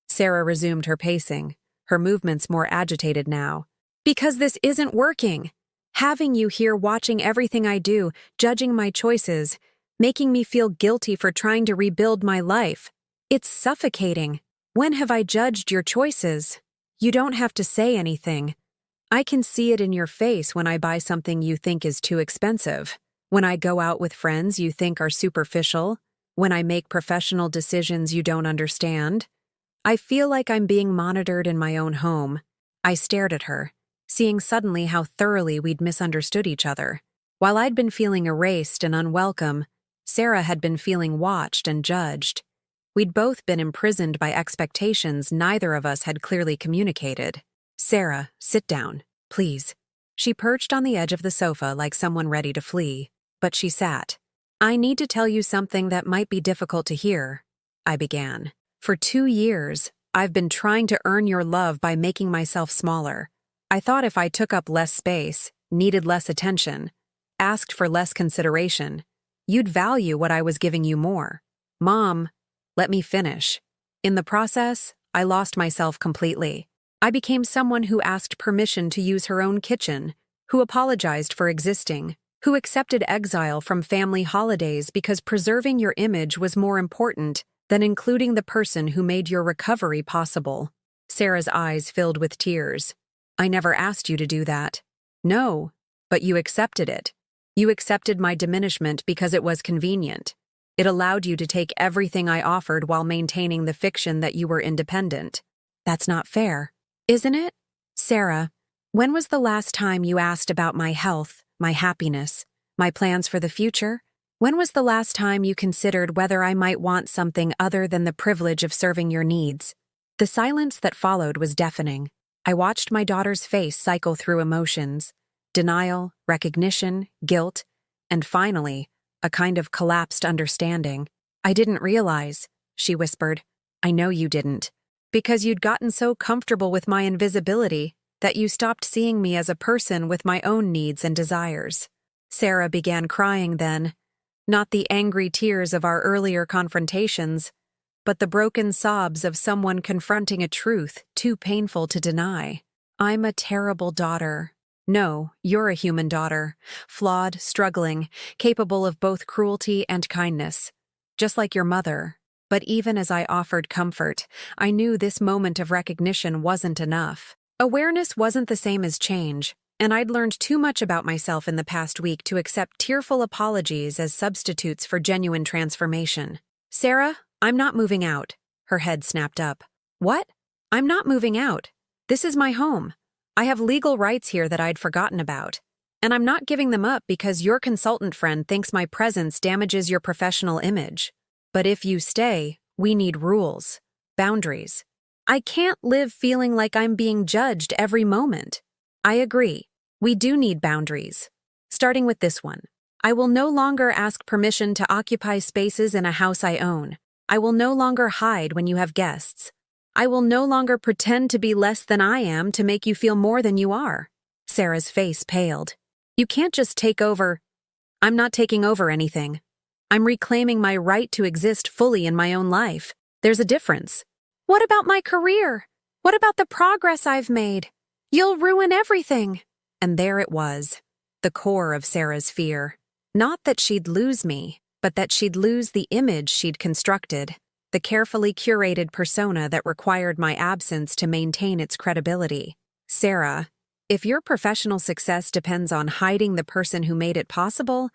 Sarah resumed her pacing, her movements more agitated now. Because this isn't working. Having you here watching everything I do, judging my choices, making me feel guilty for trying to rebuild my life. It's suffocating. When have I judged your choices? You don't have to say anything. I can see it in your face when I buy something you think is too expensive. When I go out with friends you think are superficial. When I make professional decisions you don't understand. I feel like I'm being monitored in my own home. I stared at her, seeing suddenly how thoroughly we'd misunderstood each other. While I'd been feeling erased and unwelcome, Sarah had been feeling watched and judged. We'd both been imprisoned by expectations neither of us had clearly communicated. Sarah, sit down, please. She perched on the edge of the sofa like someone ready to flee, but she sat. I need to tell you something that might be difficult to hear, I began. For 2 years, I've been trying to earn your love by making myself smaller. I thought if I took up less space, needed less attention, asked for less consideration, you'd value what I was giving you more. Mom, let me finish. In the process, I lost myself completely. I became someone who asked permission to use her own kitchen, who apologized for existing, who accepted exile from family holidays because preserving your image was more important than including the person who made your recovery possible. Sarah's eyes filled with tears. I never asked you to do that. No, but you accepted it. You accepted my diminishment because it was convenient. It allowed you to take everything I offered while maintaining the fiction that you were independent. That's not fair, isn't it? Sarah, when was the last time you asked about my health, my happiness, my plans for the future? When was the last time you considered whether I might want something other than the privilege of serving your needs? The silence that followed was deafening. I watched my daughter's face cycle through emotions, denial, recognition, guilt, and finally, a kind of collapsed understanding. I didn't realize, she whispered. I know you didn't. Because you'd gotten so comfortable with my invisibility that you stopped seeing me as a person with my own needs and desires. Sarah began crying then, not the angry tears of our earlier confrontations, but the broken sobs of someone confronting a truth too painful to deny. I'm a terrible daughter. No, you're a human daughter, flawed, struggling, capable of both cruelty and kindness, just like your mother. But even as I offered comfort, I knew this moment of recognition wasn't enough. Awareness wasn't the same as change, and I'd learned too much about myself in the past week to accept tearful apologies as substitutes for genuine transformation. Sarah, I'm not moving out. Her head snapped up. What? I'm not moving out. This is my home. I have legal rights here that I'd forgotten about. And I'm not giving them up because your consultant friend thinks my presence damages your professional image. But if you stay, we need rules, boundaries. I can't live feeling like I'm being judged every moment. I agree. We do need boundaries. Starting with this one. I will no longer ask permission to occupy spaces in a house I own. I will no longer hide when you have guests. I will no longer pretend to be less than I am to make you feel more than you are. Sarah's face paled. You can't just take over. I'm not taking over anything. I'm reclaiming my right to exist fully in my own life. There's a difference. What about my career? What about the progress I've made? You'll ruin everything. And there it was, the core of Sarah's fear. Not that she'd lose me, but that she'd lose the image she'd constructed, the carefully curated persona that required my absence to maintain its credibility. Sarah, if your professional success depends on hiding the person who made it possible,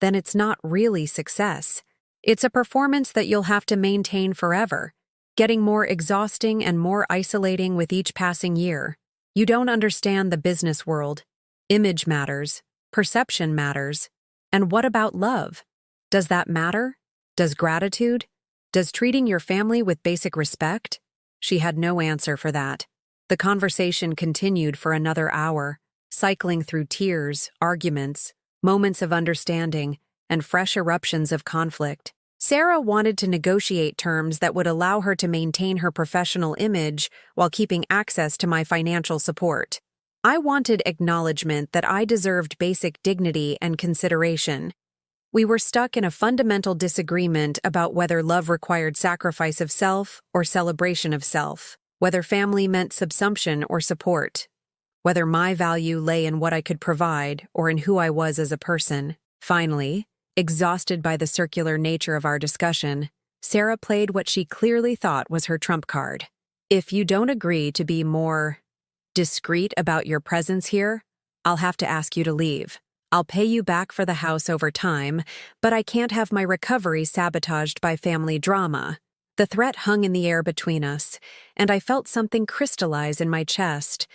then it's not really success. It's a performance that you'll have to maintain forever, getting more exhausting and more isolating with each passing year. You don't understand the business world. Image matters. Perception matters. And what about love? Does that matter? Does gratitude? Does treating your family with basic respect? She had no answer for that. The conversation continued for another hour, cycling through tears, arguments, moments of understanding, and fresh eruptions of conflict. Sarah wanted to negotiate terms that would allow her to maintain her professional image while keeping access to my financial support. I wanted acknowledgement that I deserved basic dignity and consideration. We were stuck in a fundamental disagreement about whether love required sacrifice of self or celebration of self, whether family meant subsumption or support, whether my value lay in what I could provide or in who I was as a person. Finally, exhausted by the circular nature of our discussion, Sarah played what she clearly thought was her trump card. If you don't agree to be more discreet about your presence here, I'll have to ask you to leave. I'll pay you back for the house over time, but I can't have my recovery sabotaged by family drama. The threat hung in the air between us, and I felt something crystallize in my chest.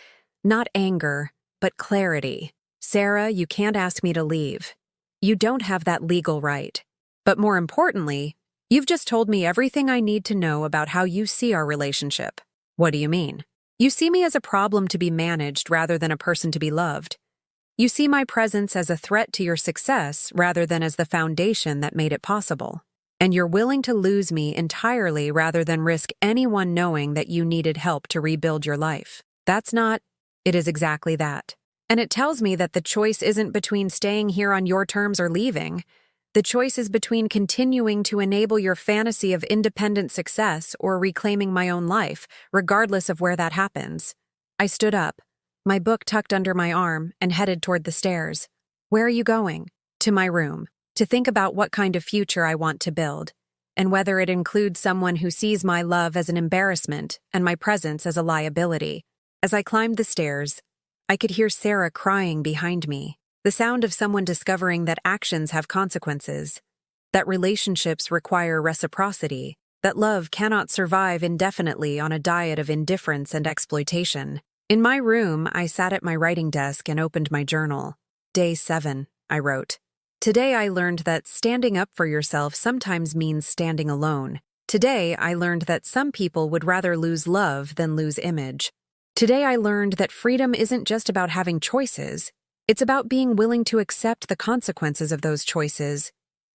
Not anger, but clarity. Sarah, you can't ask me to leave. You don't have that legal right. But more importantly, you've just told me everything I need to know about how you see our relationship. What do you mean? You see me as a problem to be managed rather than a person to be loved. You see my presence as a threat to your success rather than as the foundation that made it possible. And you're willing to lose me entirely rather than risk anyone knowing that you needed help to rebuild your life. That's not. It is exactly that. And it tells me that the choice isn't between staying here on your terms or leaving. The choice is between continuing to enable your fantasy of independent success or reclaiming my own life, regardless of where that happens. I stood up, my book tucked under my arm, and headed toward the stairs. Where are you going? To my room, to think about what kind of future I want to build, and whether it includes someone who sees my love as an embarrassment and my presence as a liability. As I climbed the stairs, I could hear Sarah crying behind me, the sound of someone discovering that actions have consequences, that relationships require reciprocity, that love cannot survive indefinitely on a diet of indifference and exploitation. In my room, I sat at my writing desk and opened my journal. Day 7, I wrote. Today I learned that standing up for yourself sometimes means standing alone. Today I learned that some people would rather lose love than lose image. Today I learned that freedom isn't just about having choices. It's about being willing to accept the consequences of those choices,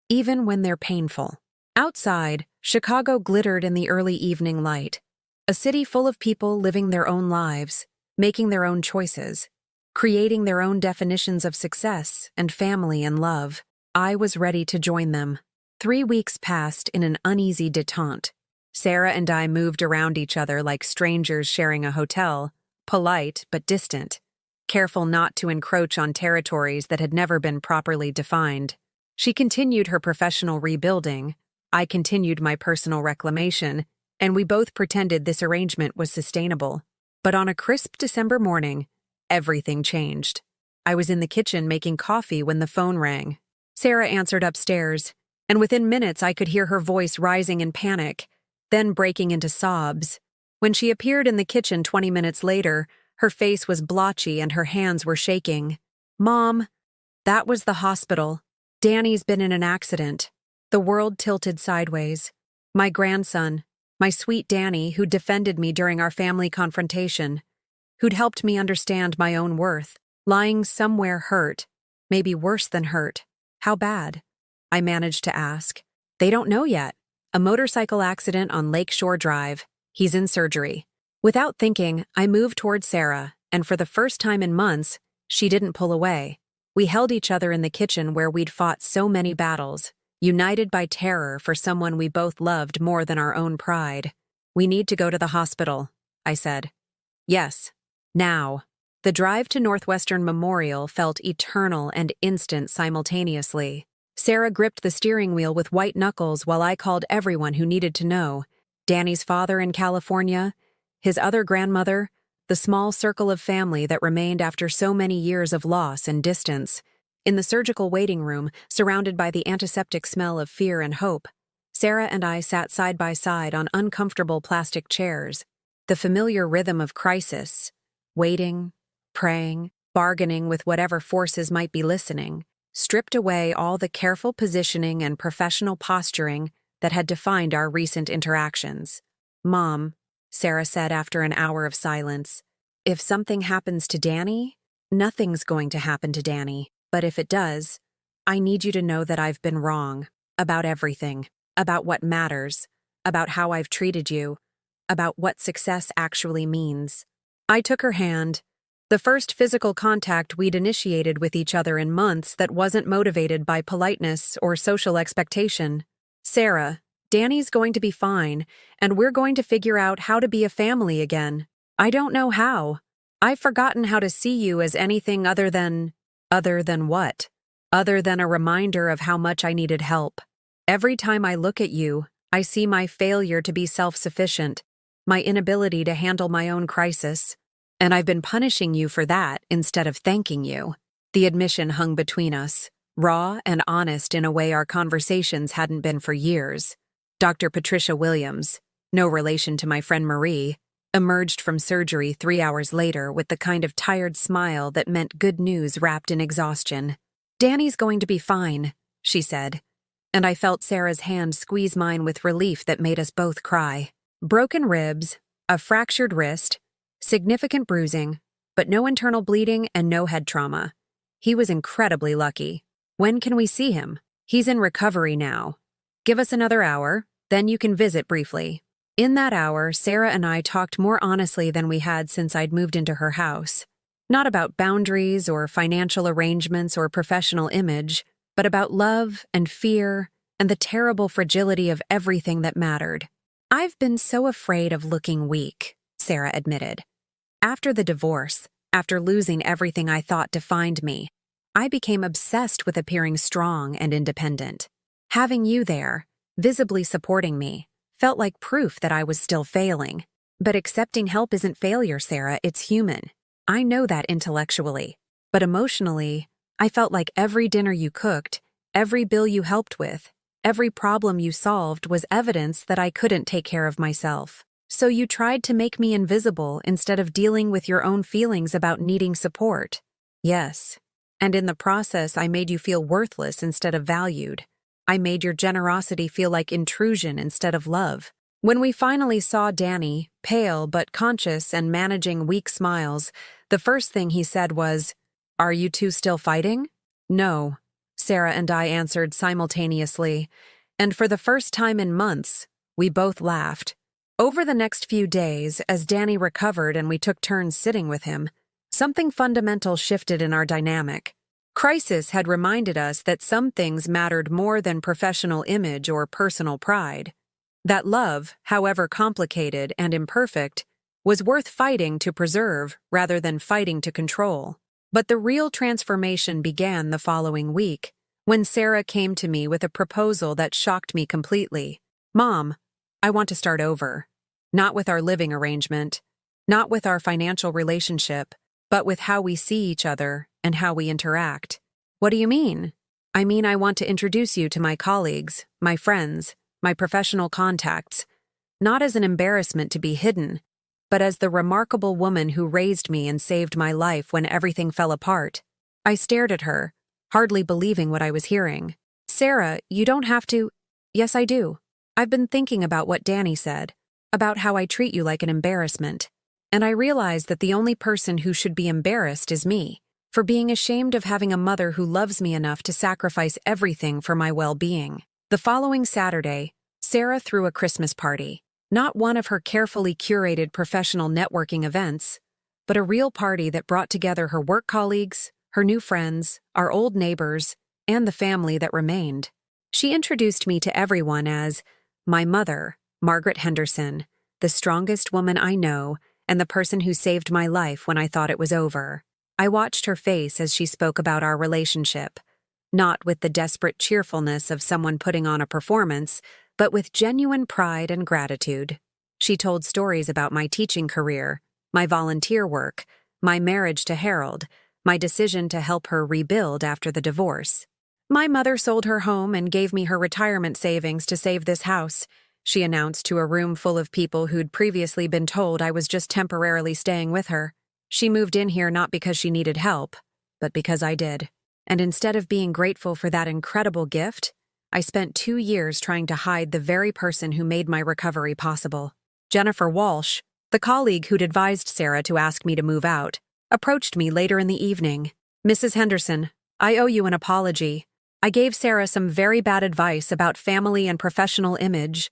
even when they're painful. Outside, Chicago glittered in the early evening light. A city full of people living their own lives, making their own choices, creating their own definitions of success and family and love. I was ready to join them. 3 weeks passed in an uneasy detente. Sarah and I moved around each other like strangers sharing a hotel, polite but distant, careful not to encroach on territories that had never been properly defined. She continued her professional rebuilding, I continued my personal reclamation, and we both pretended this arrangement was sustainable. But on a crisp December morning, everything changed. I was in the kitchen making coffee when the phone rang. Sarah answered upstairs, and within minutes I could hear her voice rising in panic, then breaking into sobs. When she appeared in the kitchen 20 minutes later, her face was blotchy and her hands were shaking. Mom, that was the hospital. Danny's been in an accident. The world tilted sideways. My grandson, my sweet Danny, who defended me during our family confrontation, who'd helped me understand my own worth, lying somewhere hurt, maybe worse than hurt. How bad? I managed to ask. They don't know yet. A motorcycle accident on Lakeshore Drive. He's in surgery. Without thinking, I moved toward Sarah, and for the first time in months, she didn't pull away. We held each other in the kitchen where we'd fought so many battles, united by terror for someone we both loved more than our own pride. "We need to go to the hospital," I said. "Yes. Now." The drive to Northwestern Memorial felt eternal and instant simultaneously. Sarah gripped the steering wheel with white knuckles while I called everyone who needed to know. Danny's father in California, his other grandmother, the small circle of family that remained after so many years of loss and distance. In the surgical waiting room, surrounded by the antiseptic smell of fear and hope, Sarah and I sat side by side on uncomfortable plastic chairs. The familiar rhythm of crisis, waiting, praying, bargaining with whatever forces might be listening, stripped away all the careful positioning and professional posturing that had defined our recent interactions. "Mom," Sarah said after an hour of silence, "if something happens to Danny, nothing's going to happen to Danny. But if it does, I need you to know that I've been wrong about everything, about what matters, about how I've treated you, about what success actually means." I took her hand, the first physical contact we'd initiated with each other in months that wasn't motivated by politeness or social expectation. "Sarah, Danny's going to be fine, and we're going to figure out how to be a family again. I don't know how. I've forgotten how to see you as anything other than what? Other than a reminder of how much I needed help. Every time I look at you, I see my failure to be self-sufficient, my inability to handle my own crisis. And I've been punishing you for that instead of thanking you." The admission hung between us, raw and honest in a way our conversations hadn't been for years. Dr. Patricia Williams, no relation to my friend Marie, emerged from surgery 3 hours later with the kind of tired smile that meant good news wrapped in exhaustion. "Danny's going to be fine," she said, and I felt Sarah's hand squeeze mine with relief that made us both cry. Broken ribs, a fractured wrist, significant bruising, but no internal bleeding and no head trauma. He was incredibly lucky. "When can we see him?" "He's in recovery now. Give us another hour, then you can visit briefly." In that hour, Sarah and I talked more honestly than we had since I'd moved into her house. Not about boundaries or financial arrangements or professional image, but about love and fear and the terrible fragility of everything that mattered. "I've been so afraid of looking weak," Sarah admitted. "After the divorce, after losing everything I thought defined me, I became obsessed with appearing strong and independent. Having you there, visibly supporting me, felt like proof that I was still failing. But accepting help isn't failure, Sarah, it's human. I know that intellectually. But emotionally, I felt like every dinner you cooked, every bill you helped with, every problem you solved was evidence that I couldn't take care of myself. So you tried to make me invisible instead of dealing with your own feelings about needing support." "Yes. And in the process, I made you feel worthless instead of valued. I made your generosity feel like intrusion instead of love." When we finally saw Danny, pale but conscious and managing weak smiles, the first thing he said was, "Are you two still fighting?" "No," Sarah and I answered simultaneously, and for the first time in months, we both laughed. Over the next few days, as Danny recovered and we took turns sitting with him, something fundamental shifted in our dynamic. Crisis had reminded us that some things mattered more than professional image or personal pride. That love, however complicated and imperfect, was worth fighting to preserve rather than fighting to control. But the real transformation began the following week, when Sarah came to me with a proposal that shocked me completely. "Mom, I want to start over. Not with our living arrangement, not with our financial relationship, but with how we see each other and how we interact." "What do you mean?" "I mean, I want to introduce you to my colleagues, my friends, my professional contacts, not as an embarrassment to be hidden, but as the remarkable woman who raised me and saved my life when everything fell apart." I stared at her, hardly believing what I was hearing. "Sarah, you don't have to—" "Yes, I do. I've been thinking about what Danny said, about how I treat you like an embarrassment. And I realize that the only person who should be embarrassed is me, for being ashamed of having a mother who loves me enough to sacrifice everything for my well-being." The following Saturday, Sarah threw a Christmas party. Not one of her carefully curated professional networking events, but a real party that brought together her work colleagues, her new friends, our old neighbors, and the family that remained. She introduced me to everyone as my mother, Margaret Henderson, the strongest woman I know, and the person who saved my life when I thought it was over. I watched her face as she spoke about our relationship, not with the desperate cheerfulness of someone putting on a performance, but with genuine pride and gratitude. She told stories about my teaching career, my volunteer work, my marriage to Harold, my decision to help her rebuild after the divorce. My mother sold her home and gave me her retirement savings to save this house, she announced to a room full of people who'd previously been told I was just temporarily staying with her. She moved in here not because she needed help, but because I did. And instead of being grateful for that incredible gift, I spent 2 years trying to hide the very person who made my recovery possible. Jennifer Walsh, the colleague who'd advised Sarah to ask me to move out, approached me later in the evening. "Mrs. Henderson, I owe you an apology. I gave Sarah some very bad advice about family and professional image.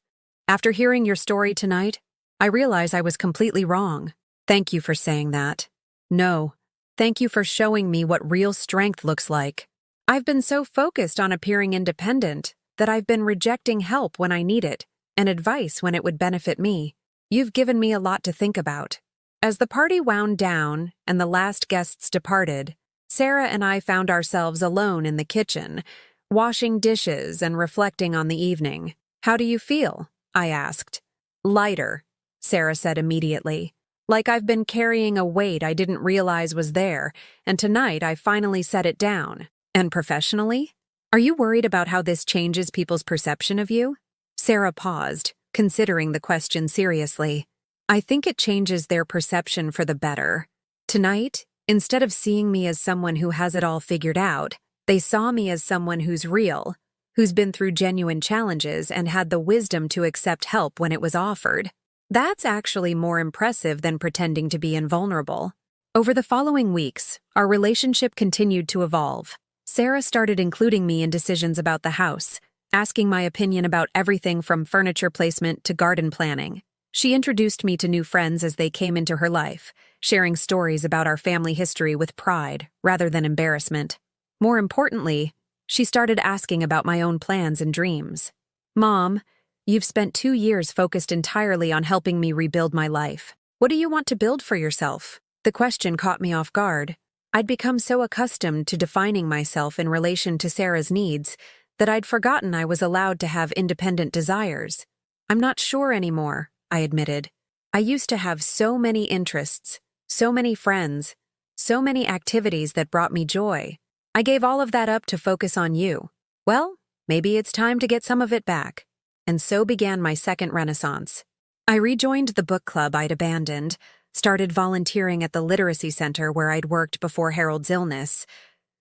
After hearing your story tonight, I realize I was completely wrong. Thank you for saying that. No, thank you for showing me what real strength looks like. I've been so focused on appearing independent that I've been rejecting help when I need it and advice when it would benefit me. You've given me a lot to think about." As the party wound down and the last guests departed, Sarah and I found ourselves alone in the kitchen, washing dishes and reflecting on the evening. "How do you feel?" I asked. "Lighter," Sarah said immediately. "Like I've been carrying a weight I didn't realize was there, and tonight I finally set it down. And professionally? Are you worried about how this changes people's perception of you?" Sarah paused, considering the question seriously. "I think it changes their perception for the better. Tonight, instead of seeing me as someone who has it all figured out, they saw me as someone who's real, who's been through genuine challenges and had the wisdom to accept help when it was offered. That's actually more impressive than pretending to be invulnerable." Over the following weeks, our relationship continued to evolve. Sarah started including me in decisions about the house, asking my opinion about everything from furniture placement to garden planning. She introduced me to new friends as they came into her life, sharing stories about our family history with pride rather than embarrassment. More importantly, she started asking about my own plans and dreams. "Mom, you've spent 2 years focused entirely on helping me rebuild my life. What do you want to build for yourself?" The question caught me off guard. I'd become so accustomed to defining myself in relation to Sarah's needs that I'd forgotten I was allowed to have independent desires. "I'm not sure anymore," I admitted. "I used to have so many interests, so many friends, so many activities that brought me joy. I gave all of that up to focus on you. Well, maybe it's time to get some of it back." And so began my second renaissance. I rejoined the book club I'd abandoned, started volunteering at the literacy center where I'd worked before Harold's illness,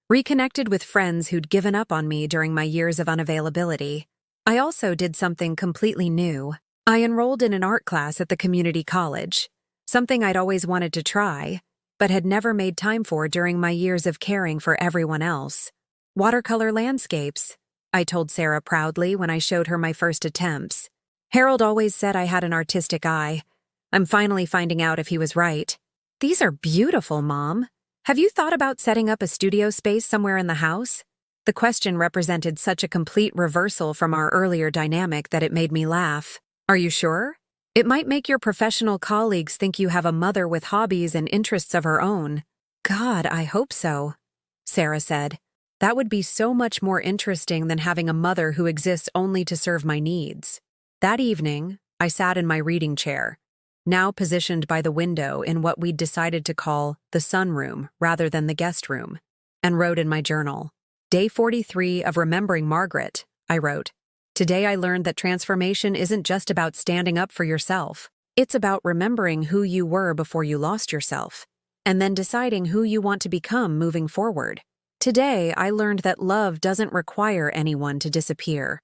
reconnected with friends who'd given up on me during my years of unavailability. I also did something completely new. I enrolled in an art class at the community college, something I'd always wanted to try, but had never made time for during my years of caring for everyone else. "Watercolor landscapes," I told Sarah proudly when I showed her my first attempts. "Harold always said I had an artistic eye. I'm finally finding out if he was right." "These are beautiful, Mom. Have you thought about setting up a studio space somewhere in the house?" The question represented such a complete reversal from our earlier dynamic that it made me laugh. "Are you sure? It might make your professional colleagues think you have a mother with hobbies and interests of her own." "God, I hope so," Sarah said. "That would be so much more interesting than having a mother who exists only to serve my needs." That evening, I sat in my reading chair, now positioned by the window in what we'd decided to call the sunroom rather than the guest room, and wrote in my journal. "Day 43 of Remembering Margaret," I wrote. "Today I learned that transformation isn't just about standing up for yourself. It's about remembering who you were before you lost yourself, and then deciding who you want to become moving forward. Today I learned that love doesn't require anyone to disappear.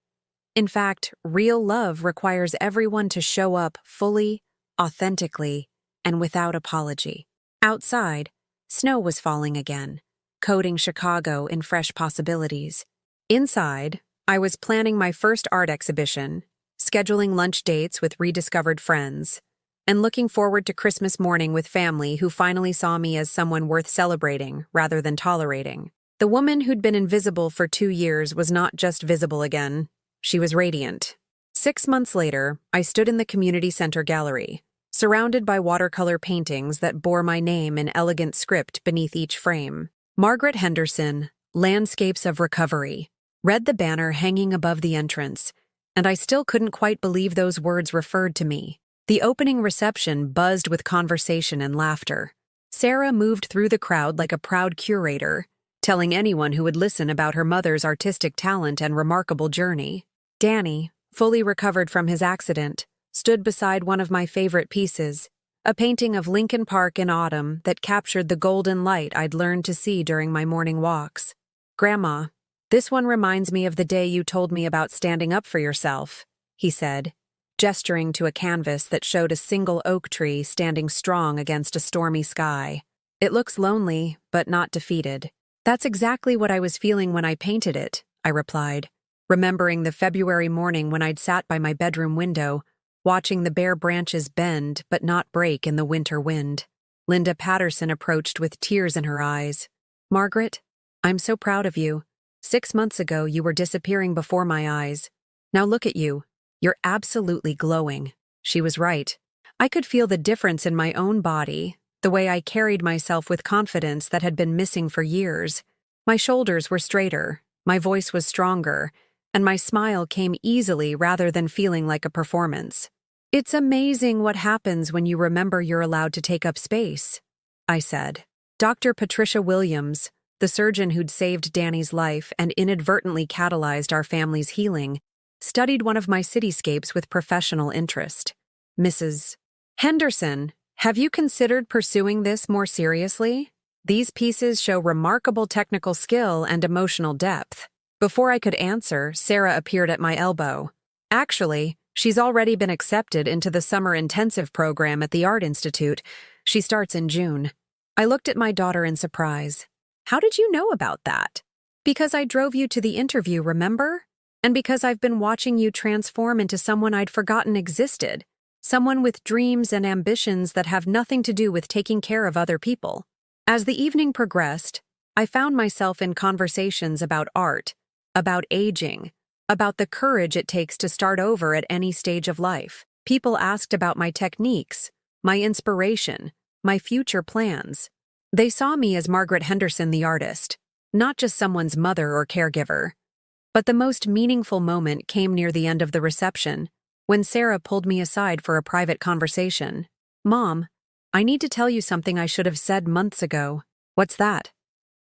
In fact, real love requires everyone to show up fully, authentically, and without apology." Outside, snow was falling again, coating Chicago in fresh possibilities. Inside, I was planning my first art exhibition, scheduling lunch dates with rediscovered friends, and looking forward to Christmas morning with family who finally saw me as someone worth celebrating rather than tolerating. The woman who'd been invisible for 2 years was not just visible again, she was radiant. 6 months later, I stood in the community center gallery, surrounded by watercolor paintings that bore my name in elegant script beneath each frame. Margaret Henderson, Landscapes of Recovery. Read the banner hanging above the entrance, and I still couldn't quite believe those words referred to me. The opening reception buzzed with conversation and laughter. Sarah moved through the crowd like a proud curator, telling anyone who would listen about her mother's artistic talent and remarkable journey. Danny, fully recovered from his accident, stood beside one of my favorite pieces, a painting of Lincoln Park in autumn that captured the golden light I'd learned to see during my morning walks. "Grandma, this one reminds me of the day you told me about standing up for yourself," he said, gesturing to a canvas that showed a single oak tree standing strong against a stormy sky. "It looks lonely, but not defeated." "That's exactly what I was feeling when I painted it," I replied, remembering the February morning when I'd sat by my bedroom window, watching the bare branches bend but not break in the winter wind. Linda Patterson approached with tears in her eyes. "Margaret, I'm so proud of you. 6 months ago, you were disappearing before my eyes. Now look at you. You're absolutely glowing." She was right. I could feel the difference in my own body, the way I carried myself with confidence that had been missing for years. My shoulders were straighter, my voice was stronger, and my smile came easily rather than feeling like a performance. "It's amazing what happens when you remember you're allowed to take up space," I said. Dr. Patricia Williams, the surgeon who'd saved Danny's life and inadvertently catalyzed our family's healing, studied one of my cityscapes with professional interest. "Mrs. Henderson, have you considered pursuing this more seriously? These pieces show remarkable technical skill and emotional depth." Before I could answer, Sarah appeared at my elbow. "Actually, she's already been accepted into the summer intensive program at the Art Institute. She starts in June." I looked at my daughter in surprise. "How did you know about that?" "Because I drove you to the interview, remember? And because I've been watching you transform into someone I'd forgotten existed. Someone with dreams and ambitions that have nothing to do with taking care of other people." As the evening progressed, I found myself in conversations about art, about aging, about the courage it takes to start over at any stage of life. People asked about my techniques, my inspiration, my future plans. They saw me as Margaret Henderson the artist, not just someone's mother or caregiver. But the most meaningful moment came near the end of the reception, when Sarah pulled me aside for a private conversation. "Mom, I need to tell you something I should have said months ago." "What's that?"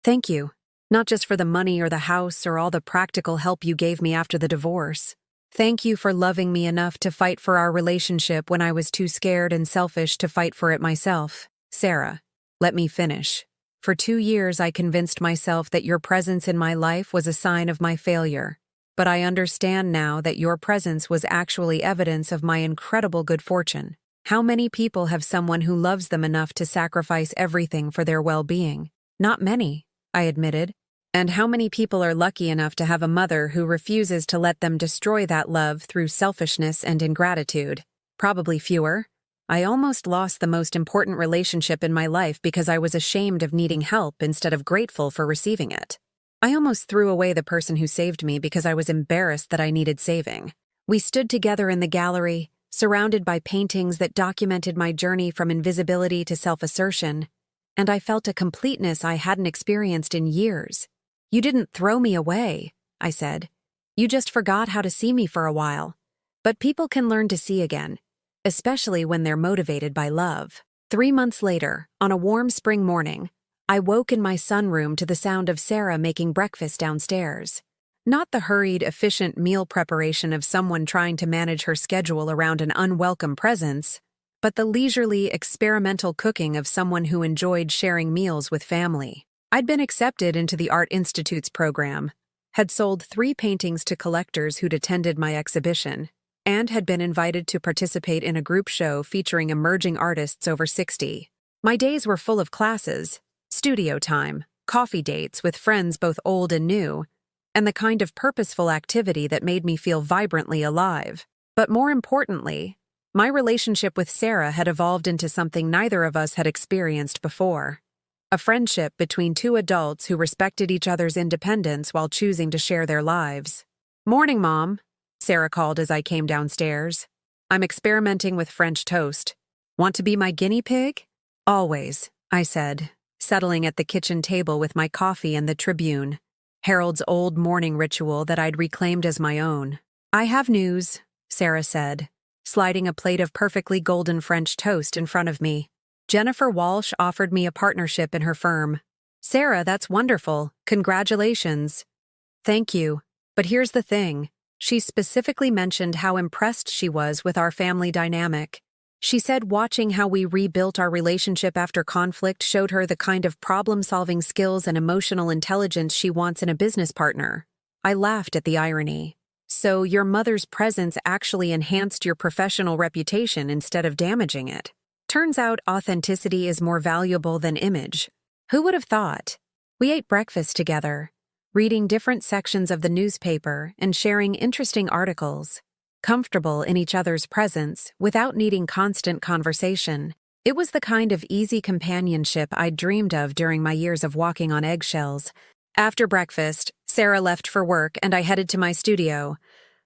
"Thank you. Not just for the money or the house or all the practical help you gave me after the divorce. Thank you for loving me enough to fight for our relationship when I was too scared and selfish to fight for it myself." "Sarah, let me finish. For 2 years I convinced myself that your presence in my life was a sign of my failure. But I understand now that your presence was actually evidence of my incredible good fortune. How many people have someone who loves them enough to sacrifice everything for their well-being? Not many," I admitted. "And how many people are lucky enough to have a mother who refuses to let them destroy that love through selfishness and ingratitude? Probably fewer. I almost lost the most important relationship in my life because I was ashamed of needing help instead of grateful for receiving it. I almost threw away the person who saved me because I was embarrassed that I needed saving." We stood together in the gallery, surrounded by paintings that documented my journey from invisibility to self-assertion, and I felt a completeness I hadn't experienced in years. "You didn't throw me away," I said. "You just forgot how to see me for a while. But people can learn to see again, especially when they're motivated by love." 3 months later, on a warm spring morning, I woke in my sunroom to the sound of Sarah making breakfast downstairs. Not the hurried, efficient meal preparation of someone trying to manage her schedule around an unwelcome presence, but the leisurely, experimental cooking of someone who enjoyed sharing meals with family. I'd been accepted into the Art Institute's program, had sold 3 paintings to collectors who'd attended my exhibition, and had been invited to participate in a group show featuring emerging artists over 60. My days were full of classes, studio time, coffee dates with friends both old and new, and the kind of purposeful activity that made me feel vibrantly alive. But more importantly, my relationship with Sarah had evolved into something neither of us had experienced before. A friendship between two adults who respected each other's independence while choosing to share their lives. "Morning, Mom," Sarah called as I came downstairs. "I'm experimenting with French toast. Want to be my guinea pig?" "Always," I said, settling at the kitchen table with my coffee and the Tribune, Harold's old morning ritual that I'd reclaimed as my own. "I have news," Sarah said, sliding a plate of perfectly golden French toast in front of me. "Jennifer Walsh offered me a partnership in her firm." "Sarah, that's wonderful. Congratulations." "Thank you. But here's the thing. She specifically mentioned how impressed she was with our family dynamic. She said watching how we rebuilt our relationship after conflict showed her the kind of problem-solving skills and emotional intelligence she wants in a business partner." I laughed at the irony. "So your mother's presence actually enhanced your professional reputation instead of damaging it. Turns out authenticity is more valuable than image. Who would have thought?" We ate breakfast together, reading different sections of the newspaper and sharing interesting articles, comfortable in each other's presence without needing constant conversation. It was the kind of easy companionship I'd dreamed of during my years of walking on eggshells. After breakfast, Sarah left for work and I headed to my studio.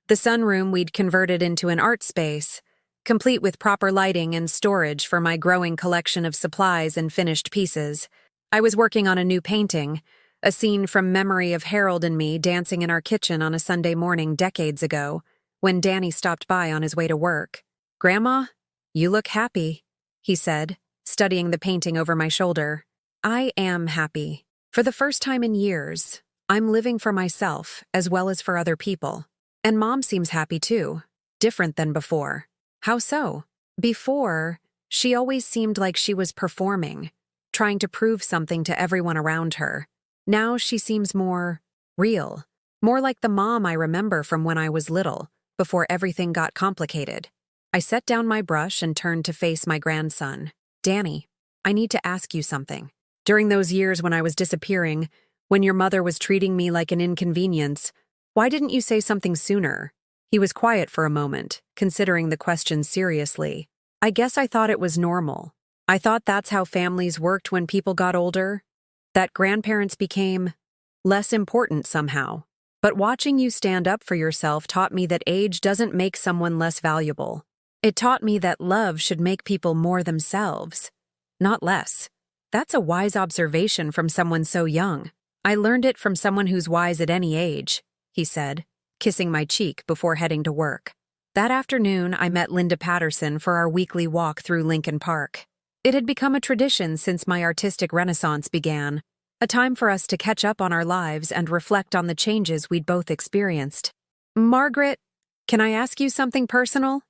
The sunroom we'd converted into an art space, complete with proper lighting and storage for my growing collection of supplies and finished pieces. I was working on a new painting, a scene from memory of Harold and me dancing in our kitchen on a Sunday morning decades ago, when Danny stopped by on his way to work. "Grandma, you look happy," he said, studying the painting over my shoulder. "I am happy. For the first time in years, I'm living for myself as well as for other people. And Mom seems happy too, different than before." "How so?" "Before, she always seemed like she was performing, trying to prove something to everyone around her. Now she seems more real, more like the mom I remember from when I was little, before everything got complicated." I set down my brush and turned to face my grandson. "Danny, I need to ask you something. During those years when I was disappearing, when your mother was treating me like an inconvenience, why didn't you say something sooner?" He was quiet for a moment, considering the question seriously. "I guess I thought it was normal. I thought that's how families worked when people got older, that grandparents became less important somehow. But watching you stand up for yourself taught me that age doesn't make someone less valuable. It taught me that love should make people more themselves, not less." "That's a wise observation from someone so young." "I learned it from someone who's wise at any age," he said, kissing my cheek before heading to work. That afternoon, I met Linda Patterson for our weekly walk through Lincoln Park. It had become a tradition since my artistic renaissance began, a time for us to catch up on our lives and reflect on the changes we'd both experienced. "Margaret, can I ask you something personal?"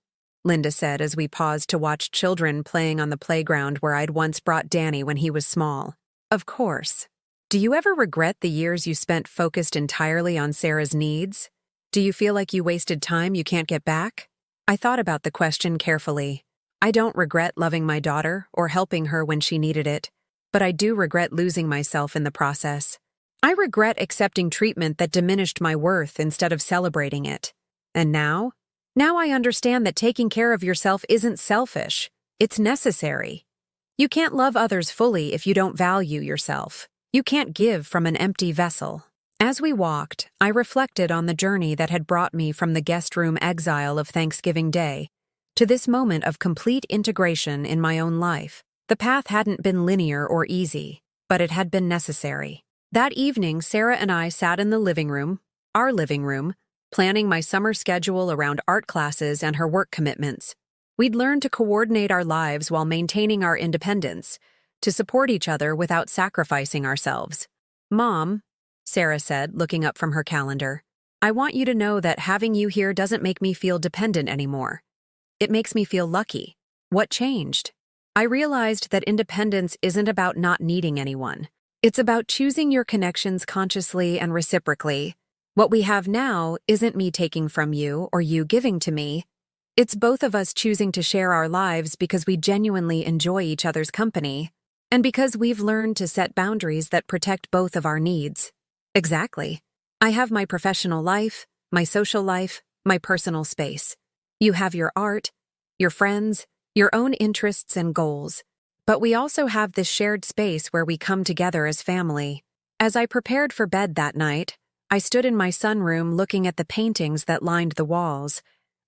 Linda said as we paused to watch children playing on the playground where I'd once brought Danny when he was small. "Of course. Do you ever regret the years you spent focused entirely on Sarah's needs? Do you feel like you wasted time you can't get back?" I thought about the question carefully. I don't regret loving my daughter or helping her when she needed it, but I do regret losing myself in the process. I regret accepting treatment that diminished my worth instead of celebrating it. And now I understand that taking care of yourself isn't selfish. It's necessary. You can't love others fully if you don't value yourself. You can't give from an empty vessel. As we walked, I reflected on the journey that had brought me from the guest room exile of Thanksgiving Day to this moment of complete integration in my own life. The path hadn't been linear or easy, but it had been necessary. That evening, Sarah and I sat in the living room, our living room, planning my summer schedule around art classes and her work commitments. We'd learned to coordinate our lives while maintaining our independence, to support each other without sacrificing ourselves. "Mom," Sarah said, looking up from her calendar, "I want you to know that having you here doesn't make me feel dependent anymore. It makes me feel lucky." "What changed?" "I realized that independence isn't about not needing anyone. It's about choosing your connections consciously and reciprocally. What we have now isn't me taking from you or you giving to me. It's both of us choosing to share our lives because we genuinely enjoy each other's company, and because we've learned to set boundaries that protect both of our needs." "Exactly. I have my professional life, my social life, my personal space. You have your art, your friends, your own interests and goals. But we also have this shared space where we come together as family. As I prepared for bed that night, I stood in my sunroom looking at the paintings that lined the walls,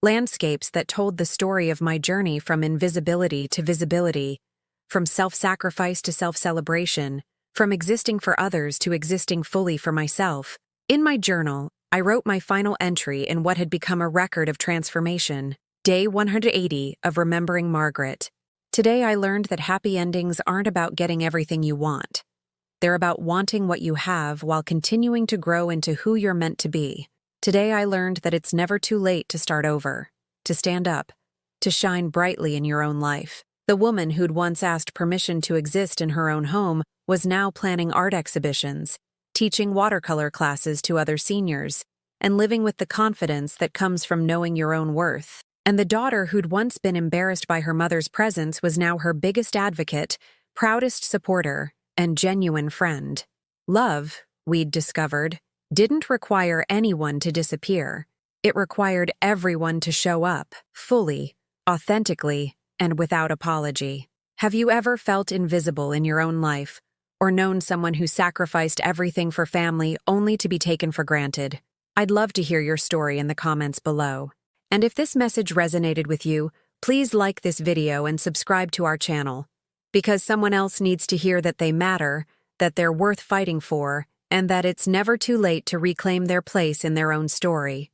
landscapes that told the story of my journey from invisibility to visibility, from self-sacrifice to self-celebration, from existing for others to existing fully for myself. In my journal, I wrote my final entry in what had become a record of transformation, Day 180 of Remembering Margaret. Today I learned that happy endings aren't about getting everything you want. They're about wanting what you have while continuing to grow into who you're meant to be. Today I learned that it's never too late to start over, to stand up, to shine brightly in your own life. The woman who'd once asked permission to exist in her own home was now planning art exhibitions, teaching watercolor classes to other seniors, and living with the confidence that comes from knowing your own worth. And the daughter who'd once been embarrassed by her mother's presence was now her biggest advocate, proudest supporter, and genuine friend. Love, we'd discovered, didn't require anyone to disappear. It required everyone to show up, fully, authentically, and without apology. Have you ever felt invisible in your own life, or known someone who sacrificed everything for family only to be taken for granted? I'd love to hear your story in the comments below. And if this message resonated with you, please like this video and subscribe to our channel, because someone else needs to hear that they matter, that they're worth fighting for, and that it's never too late to reclaim their place in their own story.